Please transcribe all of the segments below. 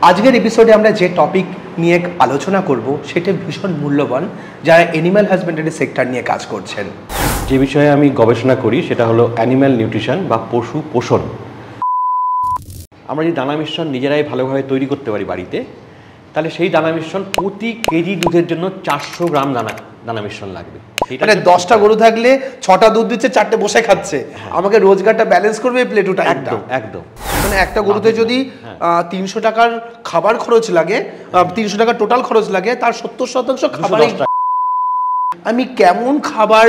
আজকের এপিসোডে আমরা যে টপিক নিয়ে আলোচনা করব সেটা ভীষণ মূল্যবান, যারা অ্যানিম্যাল হাজবেন্ডারি সেক্টর নিয়ে কাজ করছেন। যে বিষয়ে আমি গবেষণা করি সেটা হলো অ্যানিম্যাল নিউট্রিশন বা পশু পোষণ। আমরা যদি দানা মিশ্রণ নিজেরাই ভালোভাবে তৈরি করতে পারি বাড়িতে, তাহলে সেই দানা মিশ্রণ প্রতি কেজি দুধের জন্য 400 গ্রাম দানা মিশ্রণ লাগবে। মানে 10টা গরু থাকলে 6টা দুধ দিচ্ছে, 4টে বসে খাচ্ছে। আমাকে রোজগারটা ব্যালেন্স করবে প্লেটুটা। একদম একদম। মানে একটা গরুতে যদি 300 টাকার খাবার খরচ লাগে, 300 টাকা টোটাল খরচ লাগে, তার 70% খাবার। আমি কেমন খাবার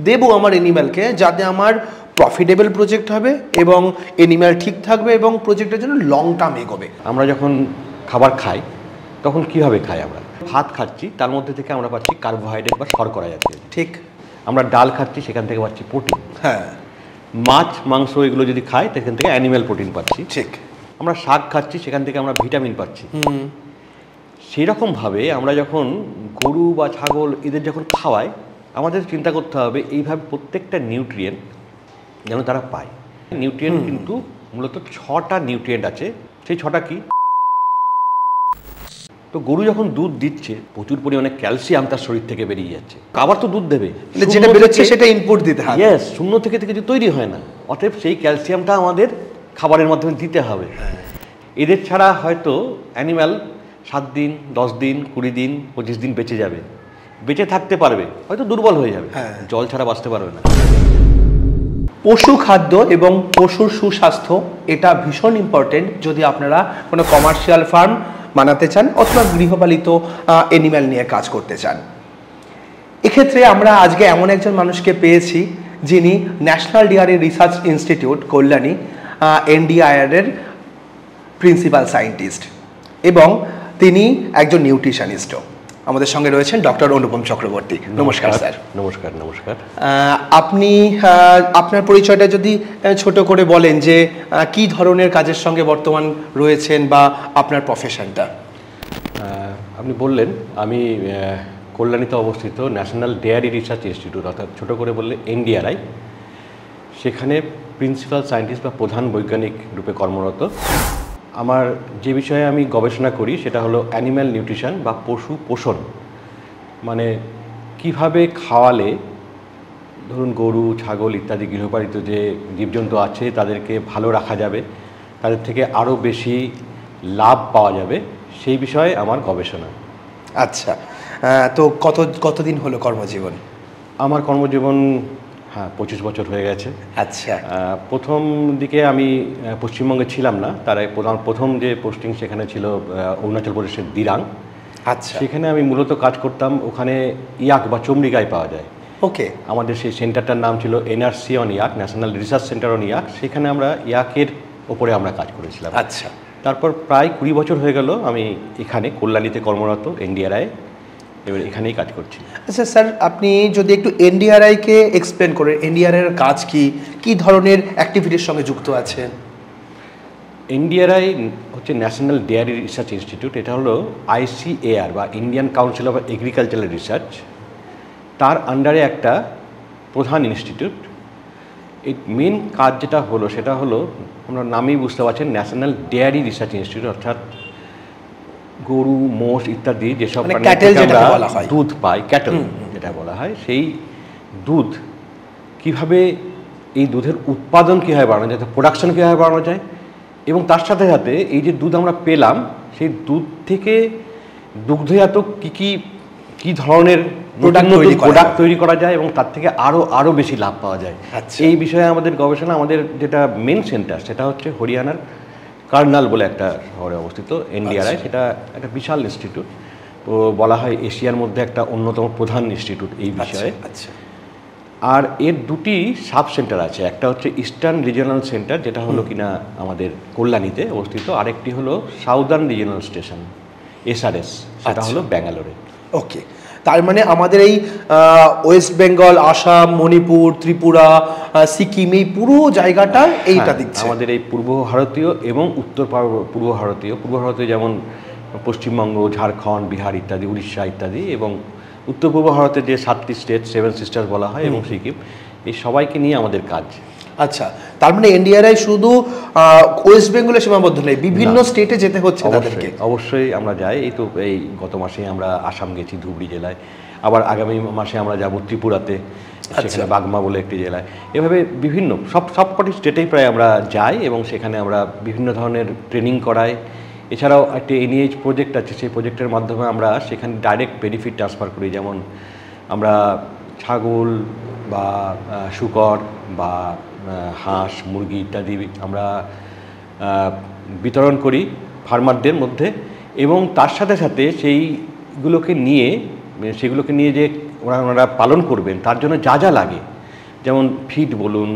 দেব আমার অ্যানিম্যালকে যাতে আমার প্রফিটেবল প্রজেক্ট হবে এবং অ্যানিম্যাল ঠিক থাকবে এবং প্রজেক্টের জন্য লং টার্ম এগোবে। আমরা যখন খাবার খাই তখন কিভাবে খাই? আমরা ভাত খাচ্ছি, তার মধ্যে থেকে আমরা পাচ্ছি কার্বোহাইড্রেট বা শর্করা জাতীয়। ঠিক। আমরা ডাল খাচ্ছি, সেখান থেকে পাচ্ছি প্রোটিন। হ্যাঁ। মাছ মাংস এগুলো যদি খাই সেখান থেকে অ্যানিম্যাল প্রোটিন পাচ্ছি। ঠিক। আমরা শাক খাচ্ছি, সেখান থেকে আমরা ভিটামিন পাচ্ছি। সেরকমভাবে আমরা যখন গরু বা ছাগল এদের যখন খাওয়াই, আমাদের চিন্তা করতে হবে এইভাবে প্রত্যেকটা নিউট্রিয়েন্ট যেন তারা পায়। নিউট্রিয়েন্ট কিন্তু মূলত 6টা নিউট্রিয়েন্ট আছে। সেই 6টা কি? তো গরু যখন দুধ দিচ্ছে প্রচুর পরিমাণে ক্যালসিয়াম তার শরীর থেকে বেরিয়ে যাচ্ছে। আবার তো দুধ দেবে, যেটা বেরোচ্ছে সেটা ইনপুট দিতে হবে। ইয়েস, শূন্য থেকে কিছু তৈরি হয় না। অতএব সেই ক্যালসিয়ামটা আমাদের খাবারের মাধ্যমে দিতে হবে। এদের ছাড়া হয়তো অ্যানিম্যাল 7 দিন, 10 দিন, 20 দিন, 25 দিন বেঁচে যাবে, বেঁচে থাকতে পারবে, হয়তো দুর্বল হয়ে যাবে, জল ছাড়া বাঁচতে পারবে না। পশু খাদ্য এবং পশুর সুস্বাস্থ্য এটা ভীষণ ইম্পর্টেন্ট যদি আপনারা কোনো কমার্শিয়াল ফার্ম বানাতে চান অথবা গৃহপালিত অ্যানিম্যাল নিয়ে কাজ করতে চান। এক্ষেত্রে আমরা আজকে এমন একজন মানুষকে পেয়েছি যিনি national dairy research institute Kalyani NDIR এর প্রিন্সিপাল সায়েন্টিস্ট এবং তিনি একজন নিউট্রিশনিস্টও। আমাদের সঙ্গে রয়েছেন ডক্টর অনুপম চক্রবর্তী। নমস্কার স্যার। নমস্কার। নমস্কার। আপনি আপনার পরিচয়টা যদি ছোট করে বলেন যে কি ধরনের কাজের সঙ্গে বর্তমান রয়েছেন বা আপনার প্রফেশনটা। আপনি বললেন আমি কল্যাণীতে অবস্থিত ন্যাশনাল ডেয়ারি রিসার্চ ইনস্টিটিউট, অর্থাৎ ছোটো করে বললে NDRI, সেখানে প্রিন্সিপাল সায়েন্টিস্ট বা প্রধান বৈজ্ঞানিক রূপে কর্মরত। আমার যে বিষয়ে আমি গবেষণা করি সেটা হলো অ্যানিম্যাল নিউট্রিশন বা পশু পোষণ। মানে কিভাবে খাওয়ালে ধরুন গরু ছাগল ইত্যাদি গৃহপালিত যে জীবজন্তু আছে তাদেরকে ভালো রাখা যাবে, তাদের থেকে আরও বেশি লাভ পাওয়া যাবে, সেই বিষয়ে আমার গবেষণা। আচ্ছা, তো কতদিন হলো কর্মজীবন? আমার কর্মজীবন 25 বছর হয়ে গেছে। আচ্ছা। প্রথম দিকে আমি পশ্চিমবঙ্গে ছিলাম না, তার প্রথম যে পোস্টিং সেখানে ছিল অরুণাচল প্রদেশের দিরাং। আচ্ছা। সেখানে আমি মূলত কাজ করতাম, ওখানে ইয়াক বা চমড়ি গাই পাওয়া যায়। ওকে। আমাদের সেই সেন্টারটার নাম ছিল NRC অন ইয়াক, ন্যাশনাল রিসার্চ সেন্টার অন ইয়াক। সেখানে আমরা ইয়াকের ওপরে আমরা কাজ করেছিলাম। আচ্ছা। তারপর প্রায় 20 বছর হয়ে গেল আমি এখানে কল্যাণীতে কর্মরত NDRI, এবার এখানেই কাজ করছি। আচ্ছা স্যার, আপনি যদি একটু NDRI-কে এক্সপ্লেন করেন, NDRI-এর কাজ কি ধরনের অ্যাক্টিভিটির সঙ্গে যুক্ত আছেন? NDRI হচ্ছে ন্যাশনাল ডেয়ারি রিসার্চ ইনস্টিটিউট। এটা হলো ICAR বা Indian council of agricultural research, তার আন্ডারে একটা প্রধান ইনস্টিটিউট। এই মেন কাজ যেটা হলো সেটা হলো, আমরা নামেই বুঝতে পারছেন, ন্যাশনাল ডেয়ারি রিসার্চ ইনস্টিটিউট, অর্থাৎ গরু মোষ ইত্যাদি যেসব দুধ পাই, ক্যাটল যেটা বলা হয়, সেই দুধ কিভাবে, এই দুধের উৎপাদন কীভাবে বাড়ানো যায়, প্রোডাকশন কীভাবে বাড়ানো যায়, এবং তার সাথে সাথে এই যে দুধ আমরা পেলাম সেই দুধ থেকে দুগ্ধজাত কী ধরনের প্রোডাক্ট তৈরি করা যায় এবং তার থেকে আরও বেশি লাভ পাওয়া যায়। এই বিষয়ে আমাদের গবেষণা। আমাদের যেটা মেন সেন্টার সেটা হচ্ছে হরিয়ানার কার্নাল বলে একটা শহরে অবস্থিত NDRI। সেটা একটা বিশাল ইনস্টিটিউট, তো বলা হয় এশিয়ার মধ্যে একটা অন্যতম প্রধান ইনস্টিটিউট এই বিষয়ে। আর এর দুটি সাব সেন্টার আছে, একটা হচ্ছে ইস্টার্ন রিজিওনাল সেন্টার যেটা হলো কিনা আমাদের কল্যাণীতে অবস্থিত, আরেকটি হলো সাউদার্ন রিজিওনাল স্টেশন SRS, সেটা হলো ব্যাঙ্গালোরে। ওকে, তার মানে আমাদের এই ওয়েস্ট বেঙ্গল, আসাম, মণিপুর, ত্রিপুরা, সিকিম, এই পুরো জায়গাটা এইটা দিচ্ছে। আমাদের এই পূর্ব ভারতীয় এবং উত্তর পূর্ব ভারতীয় যেমন পশ্চিমবঙ্গ, ঝাড়খণ্ড, বিহার ইত্যাদি, উড়িষ্যা ইত্যাদি, এবং উত্তর পূর্ব ভারতের যে 7টি স্টেট, 7 সিস্টার্স বলা হয়, এবং সিকিম, এই সবাইকে নিয়ে আমাদের কাজ। আচ্ছা, তার মানে এনডিআরআই শুধু ওয়েস্ট বেঙ্গলে সীমাবদ্ধ নেই, বিভিন্ন স্টেটে যেতে হচ্ছে তাদেরকে। অবশ্যই আমরা যাই, এই তো এই গত মাসে আমরা আসাম গেছি ধুবড়ি জেলায়, আবার আগামী মাসে আমরা যাব ত্রিপুরাতে, সেখানে বাগমা বলে একটি জেলায়। এভাবে বিভিন্ন সবকটি স্টেটেই প্রায় আমরা যাই এবং সেখানে আমরা বিভিন্ন ধরনের ট্রেনিং করাই। এছাড়াও একটি এনইএইচ প্রজেক্ট আছে, সেই প্রজেক্টের মাধ্যমে আমরা সেখানে ডাইরেক্ট বেনিফিট ট্রান্সফার করি। যেমন আমরা ছাগল বা শূকর বা হাঁস মুরগি ইত্যাদি আমরা বিতরণ করি ফার্মারদের মধ্যে, এবং তার সাথে সাথে সেগুলোকে নিয়ে যে ওনারা পালন করবেন তার জন্য যা যা লাগে, যেমন ফিড বলুন,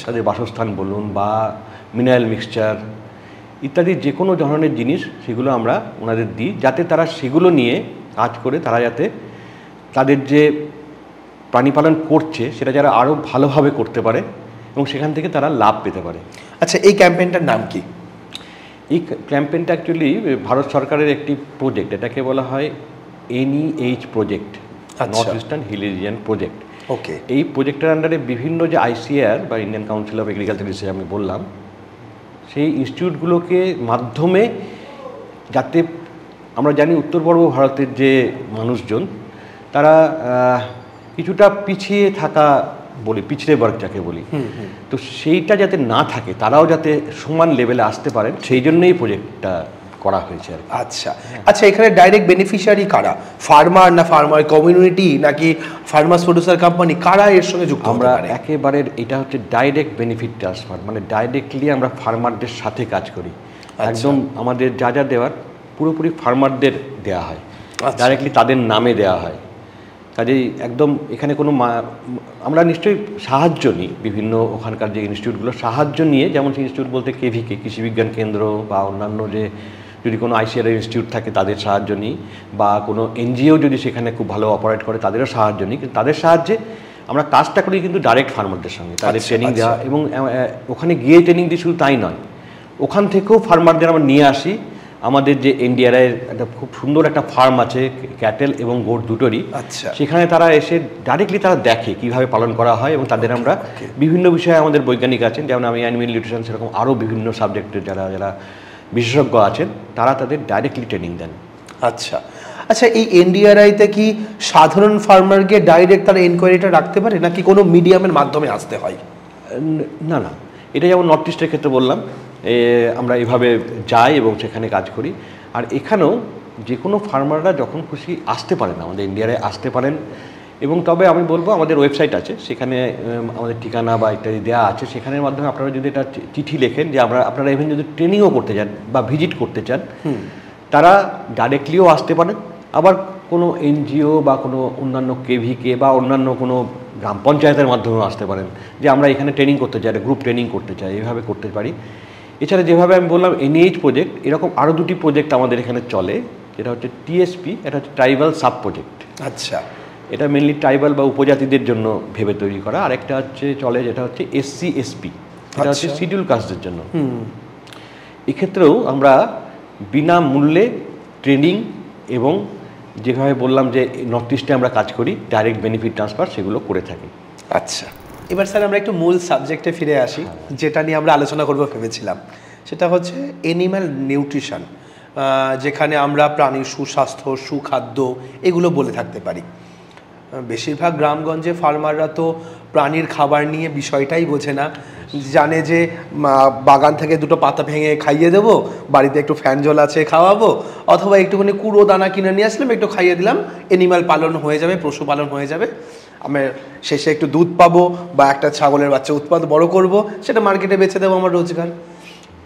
তাদের বাসস্থান বলুন, বা মিনারেল মিক্সচার ইত্যাদি যে কোনো ধরনের জিনিস সেগুলো আমরা ওনাদের দিই, যাতে তারা সেগুলো নিয়ে কাজ করে তারা যাতে তাদের যে প্রাণী পালন করছে সেটা যারা আরও ভালোভাবে করতে পারে এবং সেখান থেকে তারা লাভ পেতে পারে। আচ্ছা, এই ক্যাম্পেইনটার নাম কি? এই ক্যাম্পেইনটা অ্যাকচুয়ালি ভারত সরকারের একটি প্রজেক্ট, এটাকে বলা হয় NEH project, north eastern hill region project. Okay, এই প্রজেক্টের আন্ডারে বিভিন্ন যে আইসিএআর বা Indian council of agriculture research আমি বললাম, সেই ইনস্টিটিউটগুলোকে মাধ্যমে, যাতে আমরা জানি উত্তর-পূর্ব ভারতের যে মানুষজন তারা কিছুটা পিছিয়ে থাকা বলি, পিছড়ে বর্গ যাকে বলি, তো সেইটা যাতে না থাকে, তারাও যাতে সমান লেভেলে আসতে পারেন, সেই জন্যই প্রজেক্টটা করা হয়েছে আর কি। আচ্ছা আচ্ছা, এখানে ডাইরেক্ট বেনিফিশিয়ারি কারা? ফার্মার না ফার্মার কমিউনিটি নাকি ফার্মার্স প্রডিউসার কোম্পানি, কারা এর সঙ্গে যুক্ত? আমরা একেবারে এটা হচ্ছে ডাইরেক্ট বেনিফিট ট্রান্সফার, মানে ডাইরেক্টলি আমরা ফার্মারদের সাথে কাজ করি। একদম আমাদের যা যা দেওয়ার পুরোপুরি ফার্মারদের দেওয়া হয়, ডাইরেক্টলি তাদের নামে দেওয়া হয়। কাজেই একদম এখানে কোনো আমরা নিশ্চয়ই সাহায্য নিই, বিভিন্ন ওখানকার যে ইনস্টিটিউটগুলো সাহায্য নিয়ে, যেমন সেই ইনস্টিটিউট বলতে কেভিকে, কৃষি বিজ্ঞান কেন্দ্র, বা অন্যান্য যে যদি কোনো আইসিআর ইনস্টিটিউট থাকে তাদের সাহায্য নিই, বা কোনো এনজিও যদি সেখানে খুব ভালো অপারেট করে তাদেরও সাহায্য নিই। কিন্তু তাদের সাহায্যে আমরা কাজটা করি কিন্তু ডাইরেক্ট ফার্মারদের সঙ্গে, তাদের ট্রেনিং দেওয়া, এবং ওখানে গিয়ে ট্রেনিং দিই শুধু তাই নয়, ওখান থেকেও ফার্মারদের আমরা নিয়ে আসি। আমাদের যে এনডিআরআই একটা খুব সুন্দর একটা ফার্ম আছে, ক্যাটেল এবং গোট দুটোরই, সেখানে তারা এসে ডাইরেক্টলি তারা দেখে কীভাবে পালন করা হয়, এবং তাদের আমরা বিভিন্ন বিষয়ে আমাদের বৈজ্ঞানিক আছেন, যেমন আমি অ্যানিমেল নিউট্রিশন, সেরকম আরও বিভিন্ন সাবজেক্টের যারা বিশেষজ্ঞ আছেন তারা তাদের ডাইরেক্টলি ট্রেনিং দেন। আচ্ছা আচ্ছা, এই এনডিআরআইতে কি সাধারণ ফার্মারকে ডাইরেক্ট তারা এনকোয়ারিটা রাখতে পারে, নাকি কোনো মিডিয়ামের মাধ্যমে আসতে হয়? না না, এটা যেমন নর্থ ইস্টের ক্ষেত্রে বললাম, আমরা এভাবে যাই এবং সেখানে কাজ করি। আর এখানেও যে কোনো ফার্মাররা যখন খুশি আসতে পারেন, আমাদের এনডিআরআই আসতে পারেন। এবং তবে আমি বলবো আমাদের ওয়েবসাইট আছে, সেখানে আমাদের ঠিকানা বা ইত্যাদি দেওয়া আছে, সেখানের মাধ্যমে আপনারা যদি এটা চিঠি লেখেন যে আপনারা ইভেন যদি ট্রেনিংও করতে চান বা ভিজিট করতে চান, তারা ডাইরেক্টলিও আসতে পারেন। আবার কোনো এনজিও বা কোনো অন্যান্য কেভিকে বা অন্যান্য কোনো গ্রাম পঞ্চায়েতের মাধ্যমেও আসতে পারেন, যে আমরা এখানে ট্রেনিং করতে চাই, গ্রুপ ট্রেনিং করতে চাই, এভাবে করতে পারি। এছাড়া যেভাবে আমি বললাম এনইএইচ প্রজেক্ট, এরকম আরও দুটি প্রজেক্ট আমাদের এখানে চলে, যেটা হচ্ছে টিএসপি, এটা হচ্ছে ট্রাইবাল সাব প্রজেক্ট। আচ্ছা, এটা মেনলি ট্রাইবাল বা উপজাতিদের জন্য ভেবে তৈরি করা। আরেকটা হচ্ছে চলে যেটা হচ্ছে SC/SP, এটা হচ্ছে শিডিউল কাস্টদের জন্য। এক্ষেত্রেও আমরা বিনামূল্যে ট্রেনিং এবং যেভাবে বললাম যে নর্থ ইস্টে আমরা কাজ করি ডাইরেক্ট বেনিফিট ট্রান্সফার, সেগুলো করে থাকি। আচ্ছা, এবার স্যার আমরা একটু মূল সাবজেক্টে ফিরে আসি, যেটা নিয়ে আমরা আলোচনা করব ভেবেছিলাম, সেটা হচ্ছে এনিম্যাল নিউট্রিশন, যেখানে আমরা প্রাণীর সুস্বাস্থ্য, সুখাদ্য এগুলো বলে থাকতে পারি। বেশিরভাগ গ্রামগঞ্জে ফার্মাররা তো প্রাণীর খাবার নিয়ে বিষয়টাই বোঝে না, জানে যে বাগান থেকে দুটো পাতা ভেঙে খাইয়ে দেবো, বাড়িতে একটু ফ্যান জল আছে খাওয়াবো, অথবা একটুখানি কুড়ো দানা কিনে নিয়ে আসলাম, একটু খাইয়ে দিলাম, এনিম্যাল পালন হয়ে যাবে, পশুপালন হয়ে যাবে, আমি শেষে একটু দুধ পাবো বা একটা ছাগলের বাচ্চা উৎপাদন বড় করব, সেটা মার্কেটে বেচে দেবো, আমার রোজগার।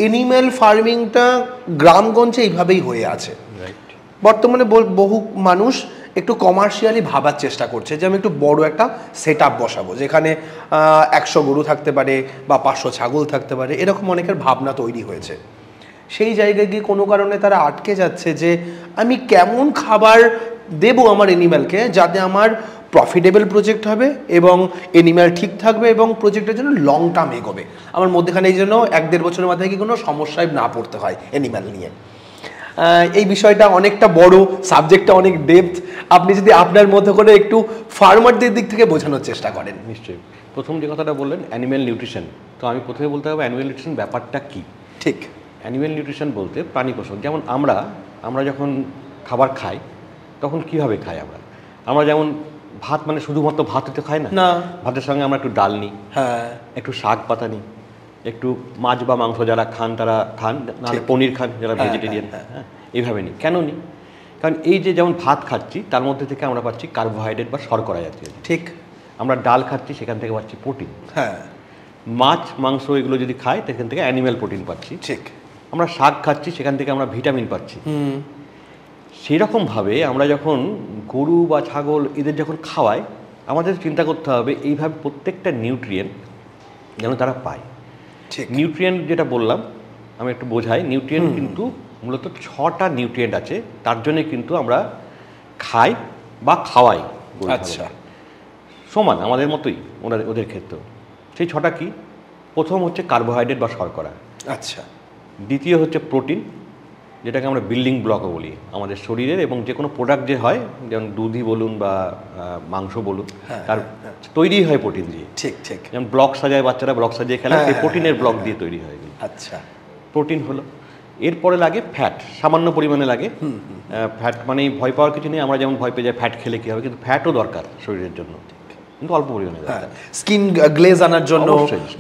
এনিম্যাল ফার্মিংটা গ্রামগঞ্জে এইভাবেই হয়ে আছে। বর্তমানে বহু মানুষ একটু কমার্শিয়ালি ভাবার চেষ্টা করছে যে আমি একটু বড় একটা সেট আপ বসাবো, যেখানে 100 গরু থাকতে পারে বা 500 ছাগল থাকতে পারে, এরকম অনেকের ভাবনা তৈরি হয়েছে। সেই জায়গায় গিয়ে কোনো কারণে তারা আটকে যাচ্ছে যে আমি কেমন খাবার দেবো আমার এনিম্যালকে যাতে আমার প্রফিটেবল প্রজেক্ট হবে এবং এনিম্যাল ঠিক থাকবে এবং প্রজেক্টের জন্য লং টার্ম এগোবে, আমার মধ্যেখানে এই জন্য 1-1.5 বছরের মাথায় কি কোনো সমস্যায় না পড়তে হয় এনিম্যাল নিয়ে। এই বিষয়টা অনেকটা বড়, সাবজেক্টটা অনেক ডেপথ, আপনি যদি আপনার মতো করে একটু ফার্মারদের দিক থেকে বোঝানোর চেষ্টা করেন। নিশ্চয়ই। প্রথম যে কথাটা বললেন অ্যানিম্যাল নিউট্রিশন, তো আমি প্রথমে বলতে হবে অ্যানিম্যাল নিউট্রিশন ব্যাপারটা কী। ঠিক। অ্যানিম্যাল নিউট্রিশন বলতে প্রাণী পোষণ। যেমন আমরা যখন খাবার খাই তখন কীভাবে খাই আমরা যেমন ভাত মানে শুধুমাত্র ভাত তো খাই না, ভাতের সঙ্গে আমরা একটু ডাল নিই, হ্যাঁ, একটু শাক পাতা নিই, একটু মাছ বা মাংস যারা খান তারা খান, নাহলে পনির খান যারা ভেজিটেরিয়ান, হ্যাঁ এইভাবে নিই। কেন নিই? কারণ এই যে যেমন ভাত খাচ্ছি তার মধ্যে থেকে আমরা পাচ্ছি কার্বোহাইড্রেট বা শর্করা জাতীয়। ঠিক। আমরা ডাল খাচ্ছি সেখান থেকে পাচ্ছি প্রোটিন। হ্যাঁ। মাছ মাংস এগুলো যদি খাই সেখান থেকে অ্যানিম্যাল প্রোটিন পাচ্ছি। ঠিক। আমরা শাক খাচ্ছি সেখান থেকে আমরা ভিটামিন পাচ্ছি। সেরকমভাবে আমরা যখন গরু বা ছাগল এদের যখন খাওয়াই আমাদের চিন্তা করতে হবে এইভাবে প্রত্যেকটা নিউট্রিয়েন্ট যেন তারা পায়। ঠিক। নিউট্রিয়েন্ট যেটা বললাম আমি একটু বোঝাই, নিউট্রিয়েন্ট কিন্তু মূলত 6টা নিউট্রিয়েন্ট আছে, তার জন্যে কিন্তু আমরা খাই বা খাওয়াই। আচ্ছা। সমান আমাদের মতোই ওদের ক্ষেত্রেও। সেই 6টা কি? প্রথম হচ্ছে কার্বোহাইড্রেট বা শর্করা। আচ্ছা। দ্বিতীয় হচ্ছে প্রোটিন, যেটাকে আমরা বিল্ডিং ব্লকও বলি আমাদের শরীরের, এবং যে কোনো প্রোডাক্ট যে হয় যেমন দুধই বলুন বা মাংস বলুন তার তৈরি হয় প্রোটিন দিয়ে। ঠিক ঠিক। যেমন ব্লক সাজায় বাচ্চারা, ব্লক সাজিয়ে খেলে, সেই প্রোটিনের ব্লক দিয়ে তৈরি হয়। আচ্ছা। প্রোটিন হলো। এরপরে লাগে ফ্যাট, সামান্য পরিমাণে লাগে। ফ্যাট মানে ভয় পাওয়ার কিছু নেই, আমরা যেমন ভয় পেয়ে যাই ফ্যাট খেলে কী হবে, কিন্তু ফ্যাটও দরকার শরীরের জন্য, কিন্তু অল্প পরিমাণে দরকার। স্কিন গ্লেজ আনার জন্য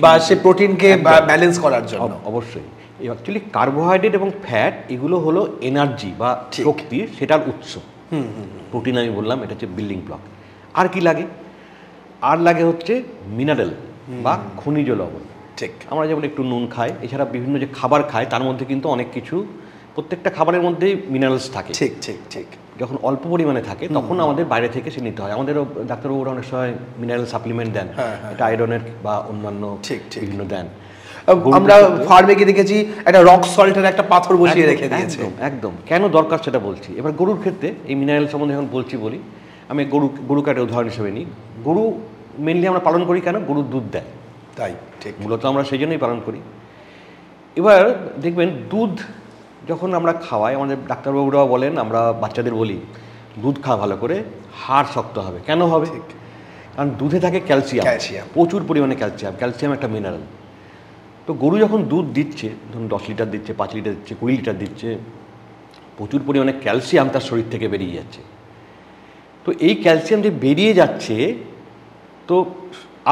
বা সে প্রোটিনকে ব্যালেন্স করার জন্য অবশ্যই। অ্যাকচুয়ালি কার্বোহাইড্রেট এবং ফ্যাট এগুলো হলো এনার্জি বা শক্তির সেটার উৎস। প্রোটিন আমি বললাম এটা হচ্ছে বিল্ডিং ব্লক। আর কি লাগে? আর লাগে হচ্ছে মিনারেল বা খনিজ লবণ। ঠিক। আমরা যেমন একটু নুন খাই, এছাড়া বিভিন্ন যে খাবার খাই তার মধ্যে কিন্তু অনেক কিছু, প্রত্যেকটা খাবারের মধ্যেই মিনারেলস থাকে। ঠিক ঠিক ঠিক। যখন অল্প পরিমাণে থাকে তখন আমাদের বাইরে থেকে সে নিতে হয়। আমাদেরও ডাক্তারবাবুরা অনেক সময় মিনারেল সাপ্লিমেন্ট দেন, এটা আয়রনের বা অন্যান্য বিভিন্ন দেন। আমরা ফার্মে গিয়ে দেখেছি একটা রক সল্টের একটা পাথর বসিয়ে রেখে দিয়েছে। একদম কেন দরকার সেটা বলছি। এবার গরুর ক্ষেত্রে এই মিনারেল সম্বন্ধে যখন বলি, আমি গরুকে একটা উদাহরণ হিসেবে নিই। গরু মেনলি আমরা পালন করি কেন? গরুর দুধ দেয়, তাই। ঠিক। মূলত আমরা সেই জন্যই পালন করি। এবার দেখবেন দুধ যখন আমরা খাওয়াই, আমাদের ডাক্তারবাবুরাও বলেন, আমরা বাচ্চাদের বলি দুধ খাওয়া ভালো করে, হাড় শক্ত হবে। কেন হবে? কারণ দুধে থাকে ক্যালসিয়াম, প্রচুর পরিমাণে ক্যালসিয়াম একটা মিনারেল। তো গরু যখন দুধ দিচ্ছে, ধরুন 10 লিটার দিচ্ছে, 5 লিটার দিচ্ছে, 20 লিটার দিচ্ছে, প্রচুর পরিমাণে ক্যালসিয়াম তার শরীর থেকে বেরিয়ে যাচ্ছে। তো এই ক্যালসিয়াম যে বেরিয়ে যাচ্ছে, তো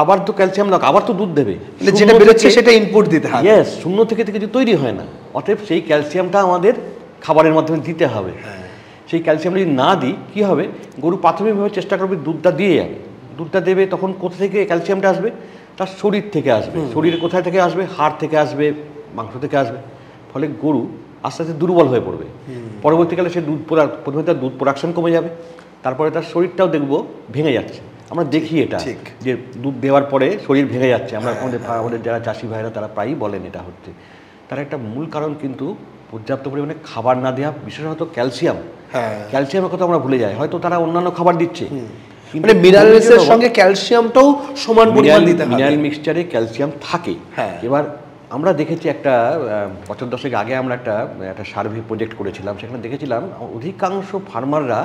আবার তো ক্যালসিয়াম না, আবার তো দুধ দেবে, যেটা বেরোচ্ছে সেটা ইনপুট দিতে হবে। ইয়েস, শূন্য থেকে কিছু তৈরি হয় না। অতএব সেই ক্যালসিয়ামটা আমাদের খাবারের মাধ্যমে দিতে হবে। সেই ক্যালসিয়ামটা যদি না দিই কী হবে? গরু প্রাথমিকভাবে চেষ্টা করবে দুধটা দিয়ে যাবে, দুধটা দেবে, তখন কোথা থেকে ক্যালসিয়ামটা আসবে? তার শরীর থেকে আসবে। শরীরের কোথায় থেকে আসবে? হাড় থেকে আসবে, মাংস থেকে আসবে। ফলে গরু আস্তে আস্তে দুর্বল হয়ে পড়বে। পরবর্তীকালে সে প্রথমে তার দুধ প্রোডাকশন কমে যাবে, তারপরে তার শরীরটাও দেখবো ভেঙে যাচ্ছে। আমরা দেখি এটা যে দুধ দেওয়ার পরে শরীর ভেঙে যাচ্ছে। আমরা আমাদের যারা চাষি ভাইরা তারা প্রায়ই বলেন এটা হচ্ছে। তার একটা মূল কারণ কিন্তু পর্যাপ্ত পরিমাণে খাবার না দেওয়া, বিশেষত ক্যালসিয়াম। ক্যালসিয়ামের কথা আমরা ভুলে যাই, হয়তো তারা অন্যান্য খাবার দিচ্ছে, মানে মিনারেলসের সঙ্গে ক্যালসিয়ামটাও সমান পরিমাণ দিতে হবে। মিনারেল মিক্সচারে ক্যালসিয়াম থাকে। এবার আমরা দেখেছি একটা বছর 10 আগে আমরা একটা সার্ভে প্রজেক্ট করেছিলাম, সেখানে দেখেছিলাম অধিকাংশ ফার্মাররা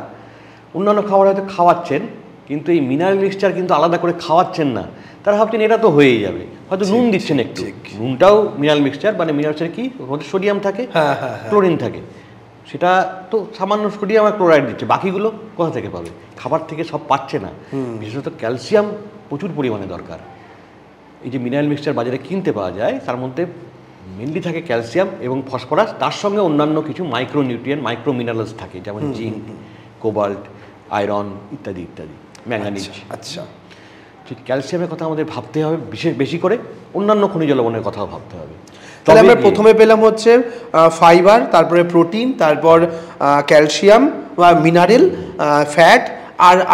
অন্যান্য খাবার হয়তো খাওয়াচ্ছেন, কিন্তু এই মিনারেল মিক্সচার কিন্তু আলাদা করে খাওয়াচ্ছেন না। তারা ভাবছেন এটা তো হয়েই যাবে, হয়তো নুন দিচ্ছেন একটু, নুনটাও মিনারেল মিক্সচার, মানে মিনারেল কি ওদের সোডিয়াম থাকে, ক্লোরিন থাকে, সেটা তো সামান্য সোডিয়াম আর ক্লোরাইড দিচ্ছে, বাকিগুলো কোথা থেকে পাবে? খাবার থেকে সব পাচ্ছে না। বিশেষত ক্যালসিয়াম প্রচুর পরিমাণে দরকার। এই যে মিনারেল মিক্সচার বাজারে কিনতে পাওয়া যায় তার মধ্যে মেনলি থাকে ক্যালসিয়াম এবং ফসফরাস, তার সঙ্গে অন্যান্য কিছু মাইক্রোনিউট্রিয়েন্ট, মাইক্রো মিনারেলস থাকে, যেমন জিঙ্ক, কোবাল্ট, আয়রন ইত্যাদি ইত্যাদি, ম্যাঙ্গানিজ। আচ্ছা, ঠিক ক্যালসিয়ামের কথা আমাদের ভাবতে হবে বেশি করে, অন্যান্য খনিজ লবণের কথাও ভাবতে হবে। তাহলে আমরা প্রথমে পেলাম হচ্ছে ফাইবার, তারপরে প্রোটিন, তারপর ক্যালসিয়াম বা মিনারেল, ফ্যাট,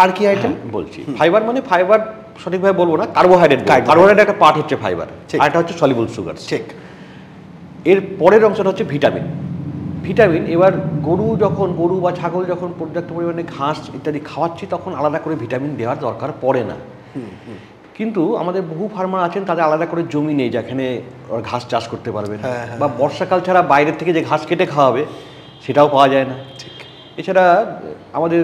আর কি আইটেম বলছি? ফাইবার মানে ফাইবার সঠিকভাবে বলবো না, কার্বোহাইড্রেট। কার্বোহাইড্রেট একটা পার্ট হচ্ছে ফাইবার, আর এটা হচ্ছে সলিবল সুগার। ঠিক। এর পরের অংশটা হচ্ছে ভিটামিন। এবার গরু বা ছাগল যখন পর্যাপ্ত পরিমাণে ঘাস ইত্যাদি খাওয়াচ্ছি তখন আলাদা করে ভিটামিন দেওয়ার দরকার পড়ে না। কিন্তু আমাদের বহু ফার্মার আছেন তাদের আলাদা করে জমি নেই যেখানে ঘাস চাষ করতে পারবেন, বা বর্ষাকাল ছাড়া বাইরের থেকে যে ঘাস কেটে খাওয়াবে সেটাও পাওয়া যায় না। এছাড়া আমাদের